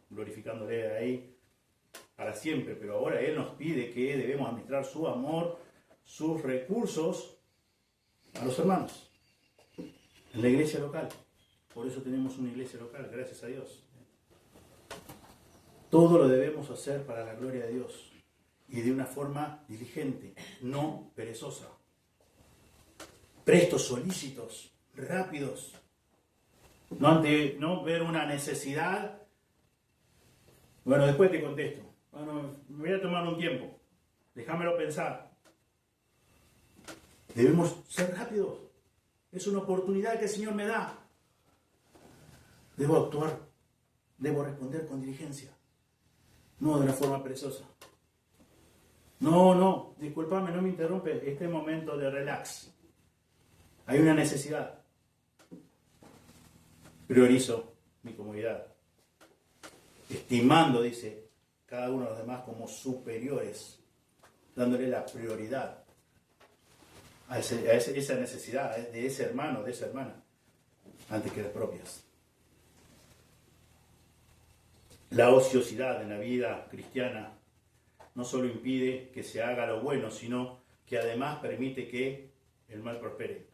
glorificándole ahí para siempre, pero ahora Él nos pide que debemos administrar su amor, sus recursos a los hermanos, en la iglesia local. Por eso tenemos una iglesia local, gracias a Dios. Todo lo debemos hacer para la gloria de Dios y de una forma diligente, no perezosa. Prestos, solícitos, rápidos. No ver una necesidad. Bueno, después te contesto. Bueno, me voy a tomar un tiempo. Déjamelo pensar. Debemos ser rápidos. Es una oportunidad que el Señor me da. Debo actuar. Debo responder con diligencia. No de una forma perezosa. No, discúlpame, no me interrumpe este momento de relax. Hay una necesidad. Priorizo mi comodidad. Estimando, dice, cada uno de los demás como superiores. Dándole la prioridad a esa necesidad de ese hermano, de esa hermana, antes que las propias. La ociosidad en la vida cristiana no solo impide que se haga lo bueno, sino que además permite que el mal prospere.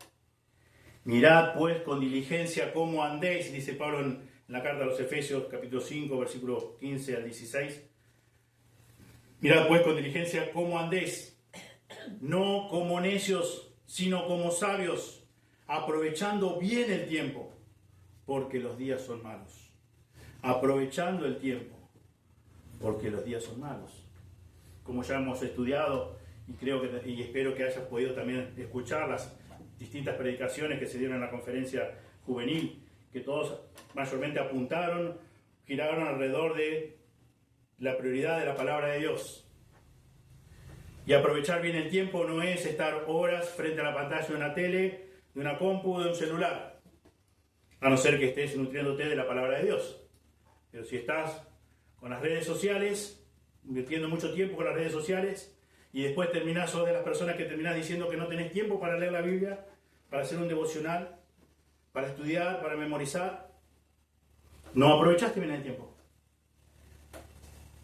Mirad pues con diligencia cómo andéis, dice Pablo en la carta a los Efesios, capítulo 5, versículos 15 al 16. Mirad pues con diligencia cómo andéis, no como necios, sino como sabios, aprovechando bien el tiempo, porque los días son malos. Aprovechando el tiempo, porque los días son malos. Como ya hemos estudiado, y espero que hayas podido también escuchar las distintas predicaciones que se dieron en la conferencia juvenil, que todos mayormente giraron alrededor de la prioridad de la palabra de Dios. Y aprovechar bien el tiempo no es estar horas frente a la pantalla de una tele, de una compu, de un celular, a no ser que estés nutriéndote de la palabra de Dios. Pero si estás con las redes sociales, invirtiendo mucho tiempo con las redes sociales, y después sos de las personas que terminás diciendo que no tenés tiempo para leer la Biblia, para hacer un devocional, para estudiar, para memorizar, no aprovechaste bien el tiempo.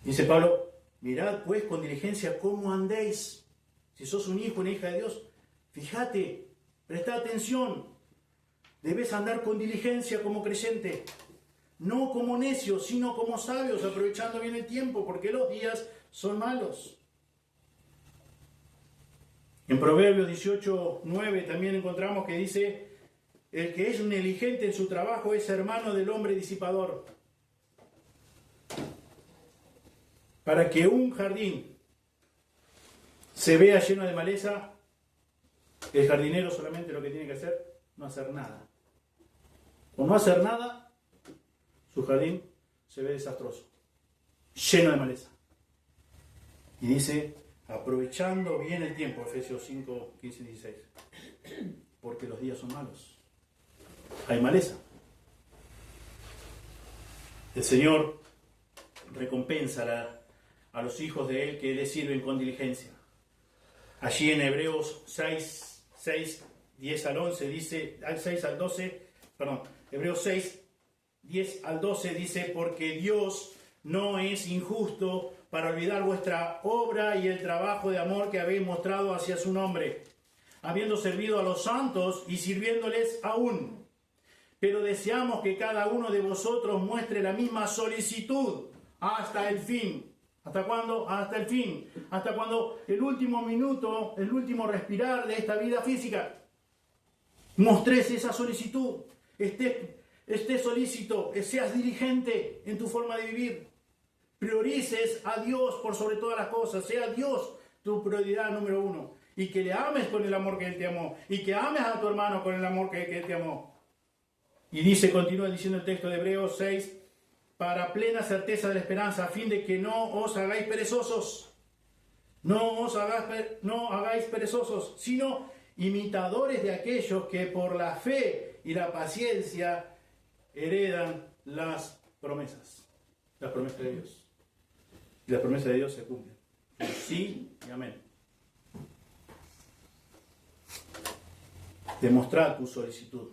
Dice Pablo, mirad pues con diligencia cómo andéis. Si sos un hijo, una hija de Dios, fíjate, presta atención. Debes andar con diligencia como creyente. No como necios, sino como sabios, aprovechando bien el tiempo, porque los días son malos. En Proverbios 18:9 también encontramos que dice, el que es negligente en su trabajo es hermano del hombre disipador. Para que un jardín se vea lleno de maleza, el jardinero solamente lo que tiene que hacer, no hacer nada. Por no hacer nada, su jardín se ve desastroso, lleno de maleza. Y dice, aprovechando bien el tiempo, Efesios 5, 15 y 16, porque los días son malos. Hay maleza. El Señor recompensa a los hijos de Él que le sirven con diligencia. Allí en Hebreos 6, 10 al 11 dice, 6 al 12, perdón, Hebreos 6, 10 al 12 dice, porque Dios no es injusto para olvidar vuestra obra y el trabajo de amor que habéis mostrado hacia su nombre, habiendo servido a los santos y sirviéndoles aún. Pero deseamos que cada uno de vosotros muestre la misma solicitud hasta el fin. ¿Hasta cuándo? Hasta el fin. Hasta cuando el último minuto, el último respirar de esta vida física, mostres esa solicitud. Estés solícito, seas diligente en tu forma de vivir. Priorices a Dios por sobre todas las cosas. Sea Dios tu prioridad número uno. Y que le ames con el amor que Él te amó. Y que ames a tu hermano con el amor que Él te amó. Y dice, continúa diciendo el texto de Hebreos 6, para plena certeza de la esperanza, a fin de que no os hagáis perezosos. No hagáis perezosos, sino imitadores de aquellos que por la fe y la paciencia heredan las promesas. Las promesas de Dios. Y las promesas de Dios se cumplen. Sí y amén. Demostrar tu solicitud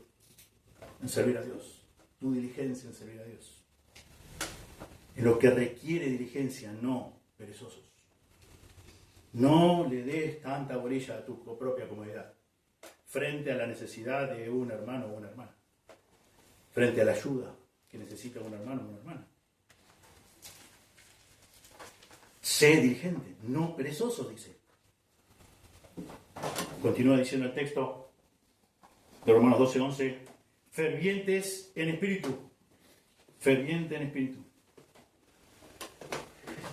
en servir a Dios, tu diligencia en servir a Dios. En lo que requiere diligencia, no perezosos. No le des tanta orilla a tu propia comodidad, frente a la necesidad de un hermano o una hermana, frente a la ayuda que necesita un hermano o una hermana. Sé diligente, no perezosos, dice. Continúa diciendo el texto de Romanos 12, 11, fervientes en espíritu, ferviente en espíritu.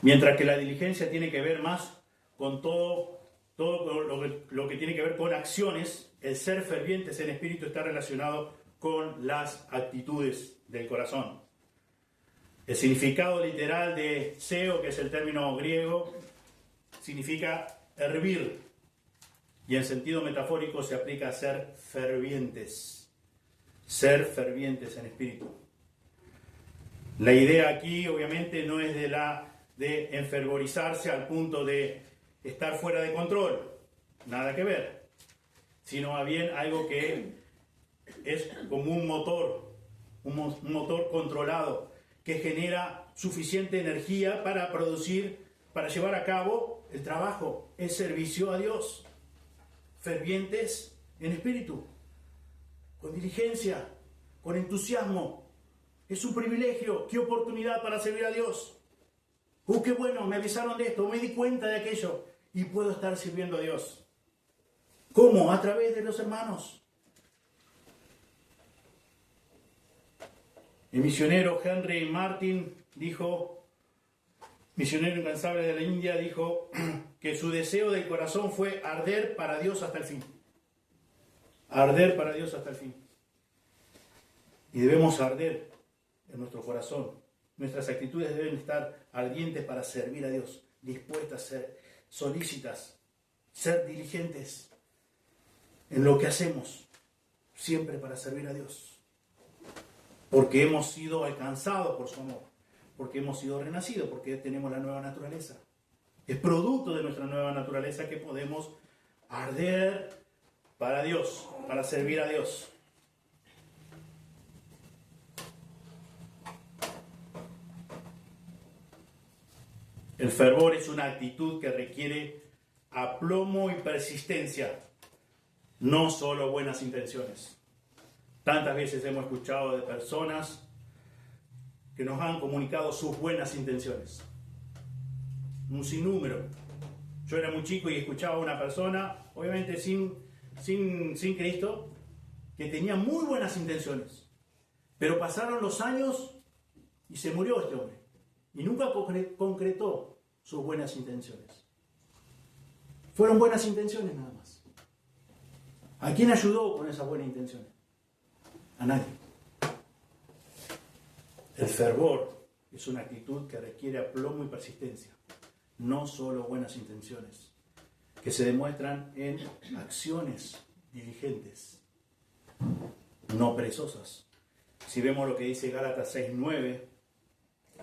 Mientras que la diligencia tiene que ver más con todo lo que tiene que ver con acciones, el ser fervientes en espíritu está relacionado con las actitudes del corazón. El significado literal de seo, que es el término griego, significa hervir. Y en sentido metafórico se aplica a ser fervientes. Ser fervientes en espíritu. La idea aquí, obviamente, no es de enfervorizarse al punto de estar fuera de control. Nada que ver. Sino más bien algo que es como un motor controlado, que genera suficiente energía para producir, para llevar a cabo el trabajo, el servicio a Dios. Fervientes en espíritu, con diligencia, con entusiasmo. Es un privilegio, qué oportunidad para servir a Dios. Qué bueno, me avisaron de esto, me di cuenta de aquello y puedo estar sirviendo a Dios. ¿Cómo? A través de los hermanos. El misionero Henry Martin dijo, misionero incansable de la India, dijo que su deseo del corazón fue arder para Dios hasta el fin. Arder para Dios hasta el fin. Y debemos arder en nuestro corazón. Nuestras actitudes deben estar ardientes para servir a Dios, dispuestas a ser solícitas, ser diligentes en lo que hacemos, siempre para servir a Dios. Porque hemos sido alcanzados por su amor, porque hemos sido renacidos, porque tenemos la nueva naturaleza. Es producto de nuestra nueva naturaleza que podemos arder para Dios, para servir a Dios. El fervor es una actitud que requiere aplomo y persistencia, no solo buenas intenciones. Tantas veces hemos escuchado de personas que nos han comunicado sus buenas intenciones. Un sinnúmero. Yo era muy chico y escuchaba a una persona, obviamente sin Cristo, que tenía muy buenas intenciones. Pero pasaron los años y se murió este hombre. Y nunca concretó sus buenas intenciones. Fueron buenas intenciones nada más. ¿A quién ayudó con esas buenas intenciones? A nadie. El fervor es una actitud que requiere aplomo y persistencia, no solo buenas intenciones, que se demuestran en acciones diligentes, no perezosas. Si vemos lo que dice Gálatas 6:9,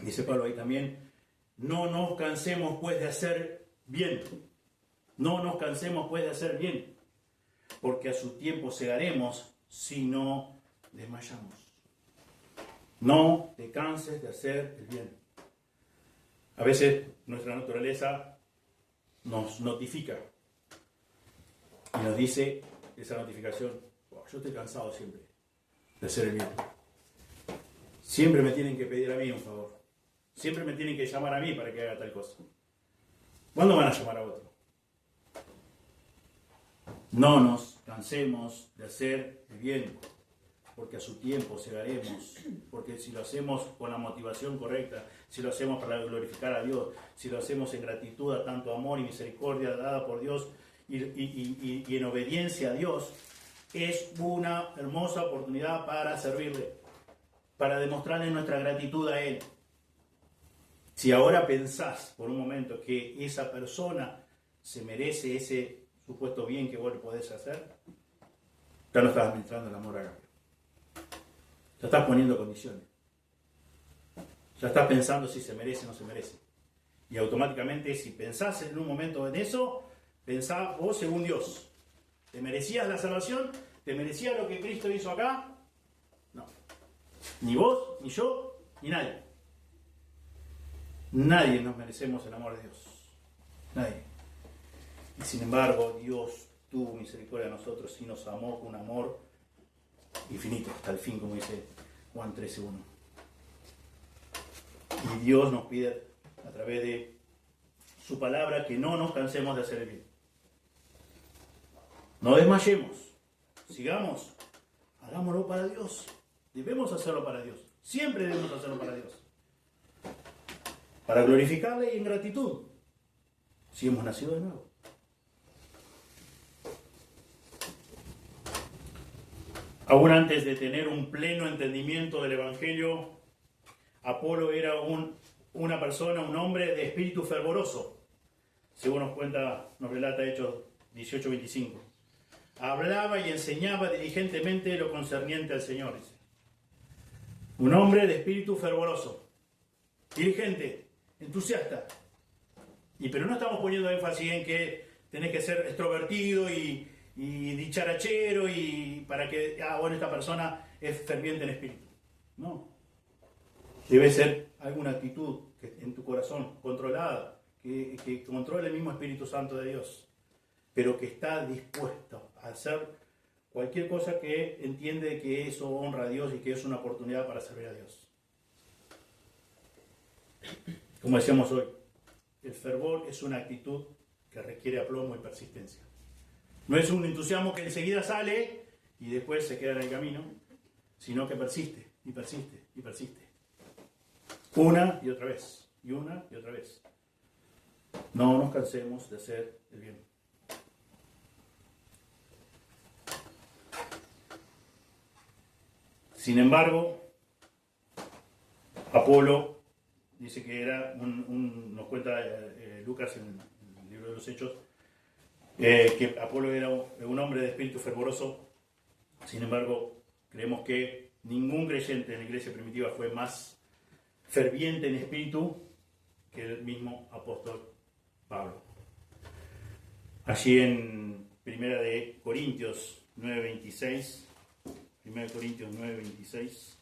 dice Pablo ahí también, no nos cansemos pues de hacer bien, no nos cansemos pues de hacer bien, porque a su tiempo segaremos si no desmayamos. No te canses de hacer el bien. A veces nuestra naturaleza nos notifica y nos dice esa notificación, oh, yo estoy cansado siempre de hacer el bien. Siempre me tienen que pedir a mí un favor. Siempre me tienen que llamar a mí para que haga tal cosa. ¿Cuándo van a llamar a otro? No nos cansemos de hacer el bien, porque a su tiempo segaremos, porque si lo hacemos con la motivación correcta, si lo hacemos para glorificar a Dios, si lo hacemos en gratitud a tanto amor y misericordia dada por Dios y en obediencia a Dios, es una hermosa oportunidad para servirle, para demostrarle nuestra gratitud a Él. Si ahora pensás por un momento que esa persona se merece ese supuesto bien que vos le podés hacer, ya no estás administrando el amor ágape. Ya estás poniendo condiciones. Ya estás pensando si se merece o no se merece. Y automáticamente, si pensás en un momento en eso, pensá vos según Dios. ¿Te merecías la salvación? ¿Te merecías lo que Cristo hizo acá? No. Ni vos, ni yo, ni nadie. Nadie nos merecemos el amor de Dios. Nadie. Y sin embargo, Dios tuvo misericordia de nosotros y nos amó con un amor infinito, hasta el fin, como dice Juan 13:1. Y Dios nos pide a través de su palabra que no nos cansemos de hacer el bien. No desmayemos, sigamos, hagámoslo para Dios. Debemos hacerlo para Dios, siempre debemos hacerlo para Dios. Para glorificarle y en gratitud, si hemos nacido de nuevo. Aún antes de tener un pleno entendimiento del Evangelio, Apolo era una persona, un hombre de espíritu fervoroso, según nos relata Hechos 18:25. Hablaba y enseñaba diligentemente lo concerniente al Señor, dice. Un hombre de espíritu fervoroso, diligente, entusiasta. Pero no estamos poniendo énfasis en que tenés que ser extrovertido y dicharachero y para que, bueno, esta persona es ferviente en espíritu. No. Debe ser alguna actitud que en tu corazón controlada, que controle el mismo Espíritu Santo de Dios, pero que está dispuesto a hacer cualquier cosa que entiende que eso honra a Dios y que es una oportunidad para servir a Dios. Como decíamos hoy, el fervor es una actitud que requiere aplomo y persistencia. No es un entusiasmo que enseguida sale y después se queda en el camino, sino que persiste y persiste y persiste. Una y otra vez, y una y otra vez. No nos cansemos de hacer el bien. Sin embargo, Apolo dice que era nos cuenta Lucas en el libro de los Hechos, que Apolo era un hombre de espíritu fervoroso. Sin embargo, creemos que ningún creyente en la iglesia primitiva fue más ferviente en espíritu que el mismo apóstol Pablo. Allí en 1 Corintios 9:26, 1 Corintios 9:26,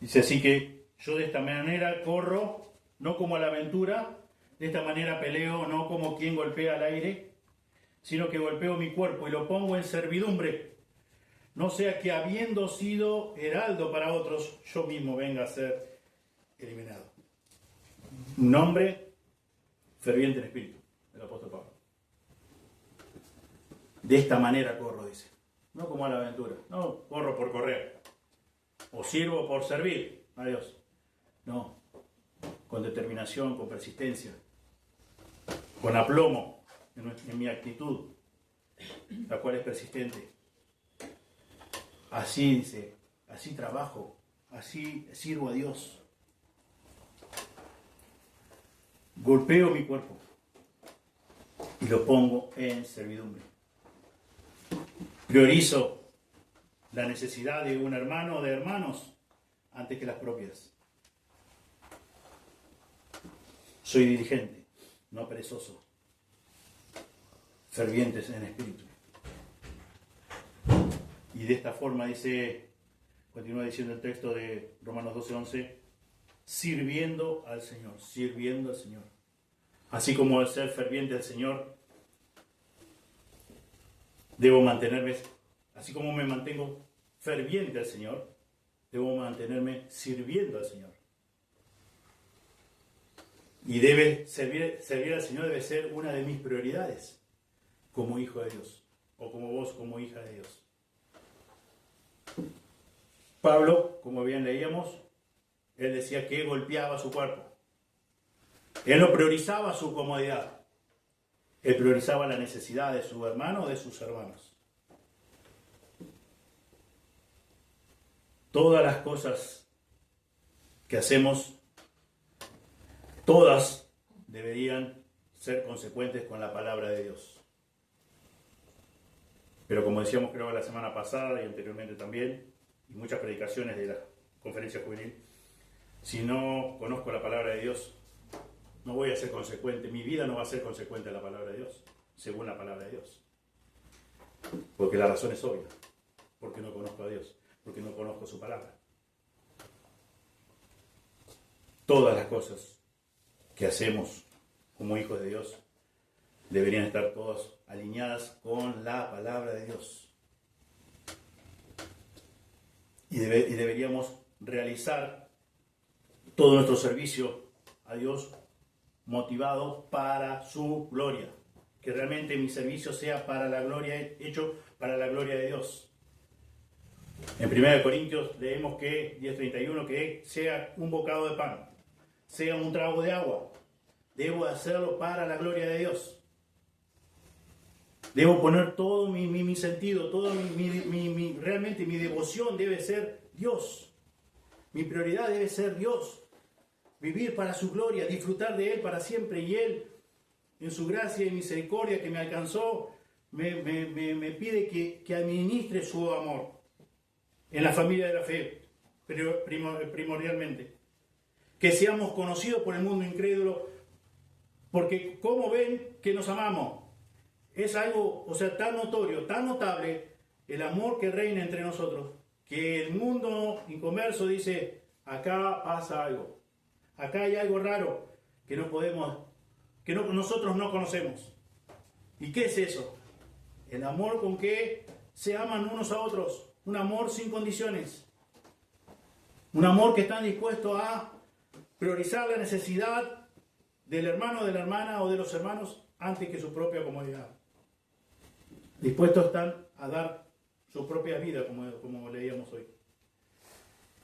dice así que yo de esta manera corro, no como a la aventura, de esta manera peleo, no como quien golpea al aire, sino que golpeo mi cuerpo y lo pongo en servidumbre, no sea que habiendo sido heraldo para otros, yo mismo venga a ser eliminado. Un hombre ferviente en espíritu, el apóstol Pablo. De esta manera corro, dice, no como a la aventura, no corro por correr, o sirvo por servir a Dios. No, con determinación, con persistencia, con aplomo en mi actitud, la cual es persistente. Así dice, así trabajo, así sirvo a Dios. Golpeo mi cuerpo y lo pongo en servidumbre. Priorizo la necesidad de un hermano o de hermanos antes que las propias. Soy diligente, no perezoso, fervientes en espíritu. Y de esta forma continúa diciendo el texto de Romanos 12:11, sirviendo al Señor, sirviendo al Señor. Así como al ser ferviente al Señor, debo mantenerme, así como me mantengo ferviente al Señor, debo mantenerme sirviendo al Señor. Y servir al Señor debe ser una de mis prioridades como hijo de Dios, o como vos como hija de Dios. Pablo, como bien leíamos, él decía que golpeaba su cuerpo. Él no priorizaba su comodidad. Él priorizaba la necesidad de su hermano o de sus hermanos. Todas las cosas que hacemos, todas deberían ser consecuentes con la palabra de Dios. Pero como decíamos creo la semana pasada y anteriormente también, y muchas predicaciones de la conferencia juvenil, si no conozco la palabra de Dios, no voy a ser consecuente, mi vida no va a ser consecuente a la palabra de Dios, según la palabra de Dios. Porque la razón es obvia, porque no conozco a Dios, porque no conozco su palabra. Todas las cosas que hacemos como hijos de Dios deberían estar todas alineadas con la palabra de Dios. Y deberíamos realizar todo nuestro servicio a Dios motivado para su gloria. Que realmente mi servicio sea para la gloria, hecho para la gloria de Dios. En 1 Corintios leemos que 10:31, que sea un bocado de pan, sea un trago de agua, debo hacerlo para la gloria de Dios. Debo poner todo mi sentido, todo realmente mi devoción debe ser Dios. Mi prioridad debe ser Dios. Vivir para su gloria, disfrutar de Él para siempre. Y Él, en su gracia y misericordia que me alcanzó, me pide que administre su amor en la familia de la fe, primordialmente. Que seamos conocidos por el mundo incrédulo, porque ¿cómo ven que nos amamos? Es algo, tan notorio, tan notable el amor que reina entre nosotros, que el mundo inconverso dice, acá pasa algo, acá hay algo raro que nosotros no conocemos. ¿Y qué es eso? El amor con que se aman unos a otros, un amor sin condiciones, un amor que están dispuestos a priorizar la necesidad del hermano, de la hermana o de los hermanos antes que su propia comodidad. Dispuestos están a dar su propia vida, como leíamos hoy.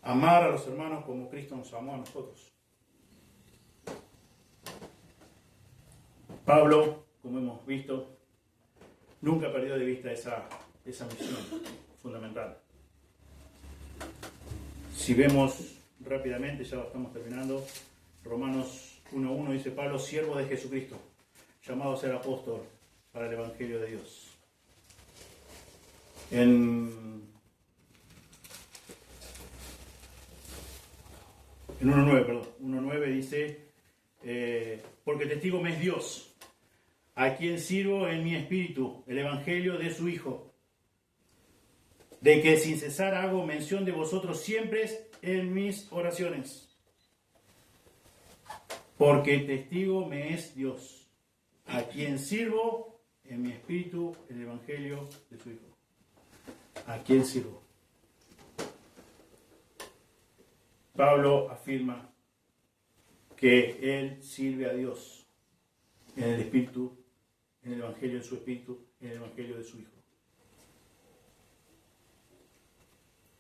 Amar a los hermanos como Cristo nos amó a nosotros. Pablo, como hemos visto, nunca perdió de vista esa misión fundamental. Si vemos rápidamente, ya estamos terminando, Romanos 1:1 dice Pablo, siervo de Jesucristo, llamado a ser apóstol para el Evangelio de Dios. En 1:9 dice, porque testigo me es Dios, a quien sirvo en mi espíritu, el Evangelio de su Hijo, de que sin cesar hago mención de vosotros siempre en mis oraciones. Porque testigo me es Dios, a quien sirvo en mi espíritu, el Evangelio de su Hijo. ¿A quién sirvo? Pablo afirma que él sirve a Dios en el Espíritu, en el Evangelio de su Espíritu, en el Evangelio de su Hijo.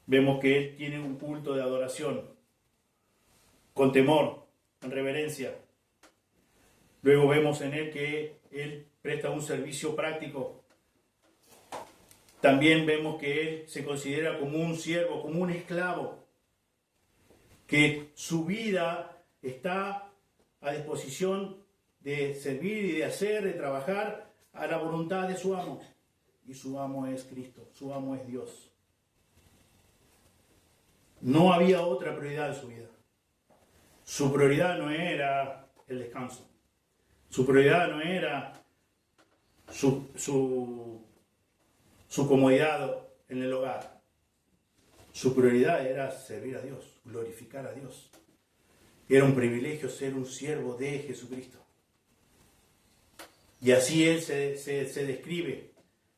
Vemos que él tiene un culto de adoración, con temor, en reverencia. Luego vemos en él que él presta un servicio práctico. También vemos que él se considera como un siervo, como un esclavo, que su vida está a disposición de servir y de hacer, de trabajar a la voluntad de su amo. Y su amo es Cristo, su amo es Dios. No había otra prioridad en su vida. Su prioridad no era el descanso. Su prioridad no era su comodidad en el hogar. Su prioridad era servir a Dios, glorificar a Dios. Era un privilegio ser un siervo de Jesucristo. Y así él se describe.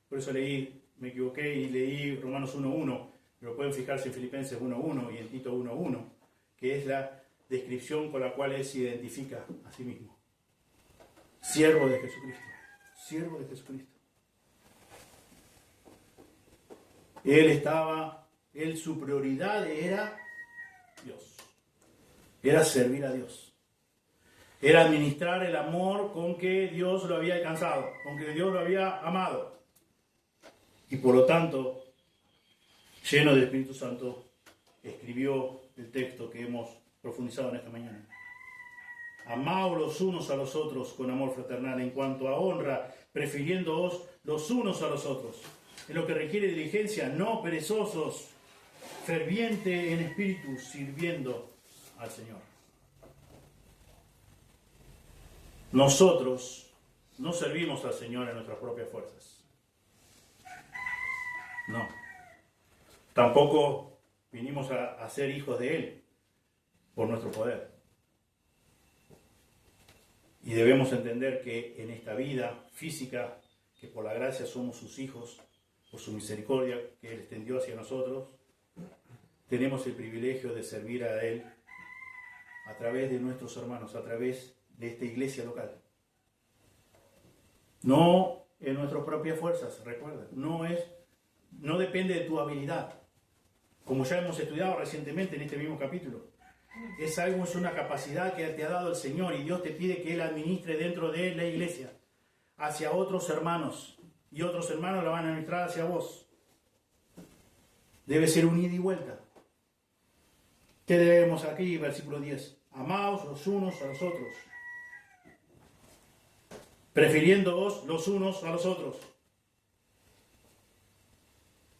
Por eso me equivoqué y leí Romanos 1.1, pero pueden fijarse en Filipenses 1.1 y en Tito 1.1, que es la descripción con la cual él se identifica a sí mismo. Siervo de Jesucristo. Siervo de Jesucristo. Su prioridad era Dios. Era servir a Dios. Era administrar el amor con que Dios lo había alcanzado, con que Dios lo había amado. Y por lo tanto, lleno del Espíritu Santo, escribió el texto que hemos profundizado en esta mañana. Amaos los unos a los otros con amor fraternal, en cuanto a honra, prefiriéndoos los unos a los otros. En lo que requiere diligencia, no perezosos, ferviente en espíritu, sirviendo al Señor. Nosotros no servimos al Señor en nuestras propias fuerzas. No. Tampoco vinimos a ser hijos de Él por nuestro poder. Y debemos entender que en esta vida física, que por la gracia somos sus hijos, por su misericordia que Él extendió hacia nosotros, tenemos el privilegio de servir a Él a través de nuestros hermanos, a través de esta iglesia local. No en nuestras propias fuerzas, recuerda, no depende de tu habilidad, como ya hemos estudiado recientemente en este mismo capítulo. Es una capacidad que te ha dado el Señor y Dios te pide que Él administre dentro de la iglesia hacia otros hermanos y otros hermanos la van a administrar hacia vos. Debe ser un ida y vuelta. ¿Qué debemos aquí? Versículo 10. Amaos los unos a los otros, prefiriéndoos los unos a los otros.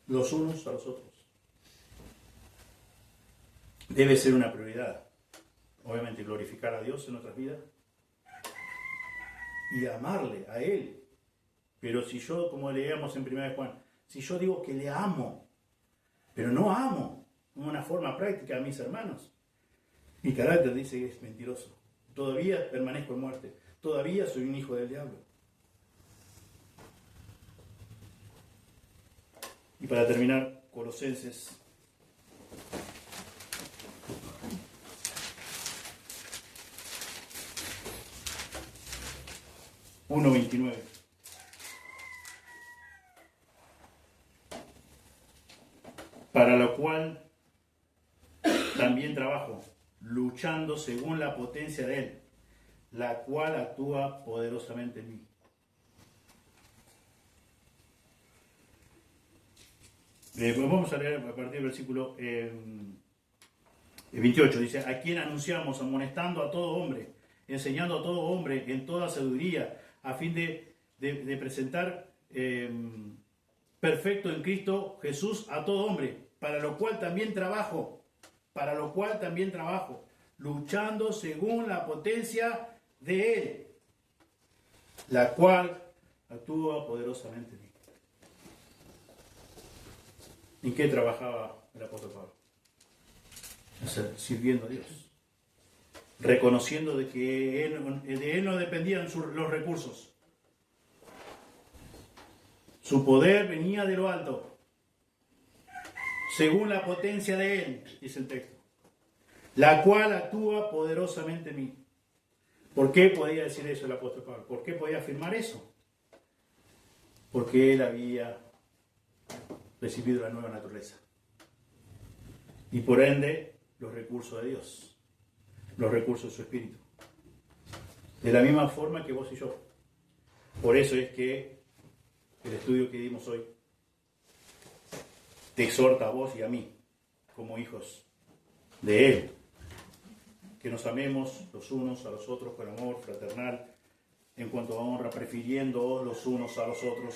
Los unos a los otros. Debe ser una prioridad. Obviamente glorificar a Dios en nuestras vidas y amarle a Él. Pero si yo, como leíamos en 1 Juan, si yo digo que le amo, pero no amo de una forma práctica a mis hermanos, mi carácter dice que es mentiroso. Todavía permanezco en muerte. Todavía soy un hijo del diablo. Y para terminar, Colosenses 1:29. Para lo cual también trabajo, luchando según la potencia de Él, la cual actúa poderosamente en mí. Pues vamos a leer a partir del versículo 28. Dice, a quien anunciamos, amonestando a todo hombre, enseñando a todo hombre en toda sabiduría, a fin de presentar perfecto en Cristo Jesús a todo hombre, para lo cual también trabajo, luchando según la potencia de Él, la cual actúa poderosamente en mí. ¿En qué trabajaba el apóstol Pablo? Sirviendo a Dios, reconociendo de que de él no dependían los recursos. Su poder venía de lo alto, según la potencia de Él, dice el texto, la cual actúa poderosamente en mí. ¿Por qué podía decir eso el apóstol Pablo? ¿Por qué podía afirmar eso? Porque él había recibido la nueva naturaleza. y por ende los recursos de Dios, los recursos de su Espíritu. De la misma forma que vos y yo. Por eso es que el estudio que dimos hoy te exhorta a vos y a mí, como hijos de Él, que nos amemos los unos a los otros con amor fraternal, en cuanto a honra, prefiriéndoos los unos a los otros,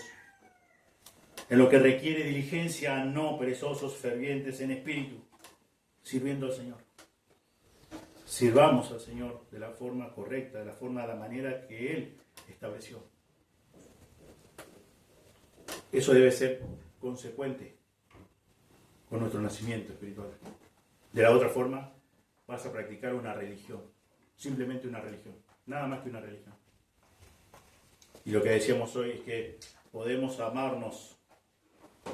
en lo que requiere diligencia, no perezosos, fervientes en espíritu, sirviendo al Señor. Sirvamos al Señor de la forma correcta, de la manera que Él estableció. Eso debe ser consecuente con nuestro nacimiento espiritual. De la otra forma, vas a practicar una religión, simplemente una religión, nada más que una religión. Y lo que decíamos hoy es que podemos amarnos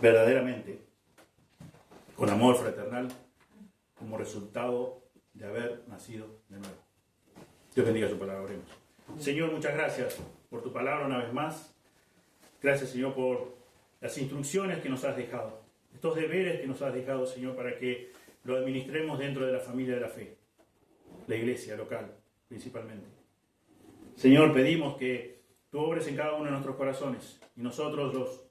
verdaderamente, con amor fraternal, como resultado de haber nacido de nuevo. Dios bendiga su palabra, oremos. Señor, muchas gracias por tu palabra una vez más. Gracias, Señor, por las instrucciones que nos has dejado, estos deberes que nos has dejado, Señor, para que lo administremos dentro de la familia de la fe, la iglesia local, principalmente. Señor, pedimos que tú obres en cada uno de nuestros corazones y nosotros, los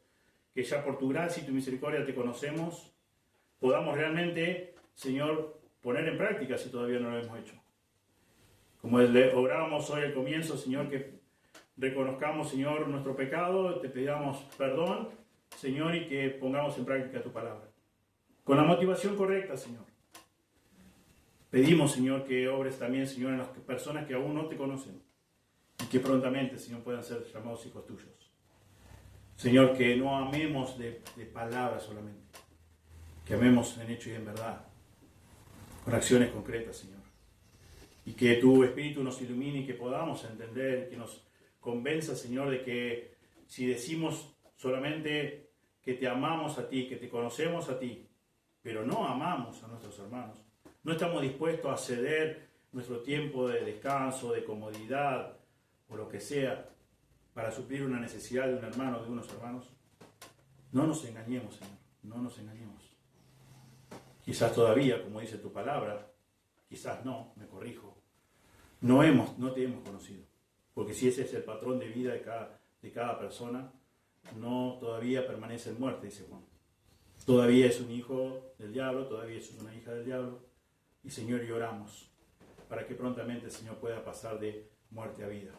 que ya por tu gracia y tu misericordia te conocemos, podamos realmente, Señor, poner en práctica si todavía no lo hemos hecho. Como orábamos hoy al comienzo, Señor, que reconozcamos, Señor, nuestro pecado, te pedamos perdón, Señor, y que pongamos en práctica tu palabra. Con la motivación correcta, Señor. Pedimos, Señor, que obres también, Señor, en las personas que aún no te conocen y que prontamente, Señor, puedan ser llamados hijos tuyos. Señor, que no amemos de palabras solamente, que amemos en hecho y en verdad, con acciones concretas, Señor. Y que tu Espíritu nos ilumine y que podamos entender, que nos convenza, Señor, de que si decimos solamente que te amamos a ti, que te conocemos a ti, pero no amamos a nuestros hermanos, no estamos dispuestos a ceder nuestro tiempo de descanso, de comodidad o lo que sea para suplir una necesidad de un hermano o de unos hermanos, no nos engañemos, Señor, no nos engañemos. Quizás todavía, como dice tu palabra, quizás no, me corrijo, no te hemos conocido, porque si ese es el patrón de vida de cada persona, no todavía permanece en muerte, dice Juan. Todavía es un hijo del diablo, todavía es una hija del diablo. Y Señor, y oramos para que prontamente el Señor pueda pasar de muerte a vida.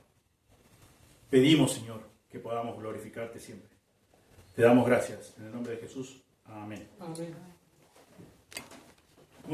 Pedimos, Señor, que podamos glorificarte siempre. Te damos gracias. En el nombre de Jesús. Amén. Amén.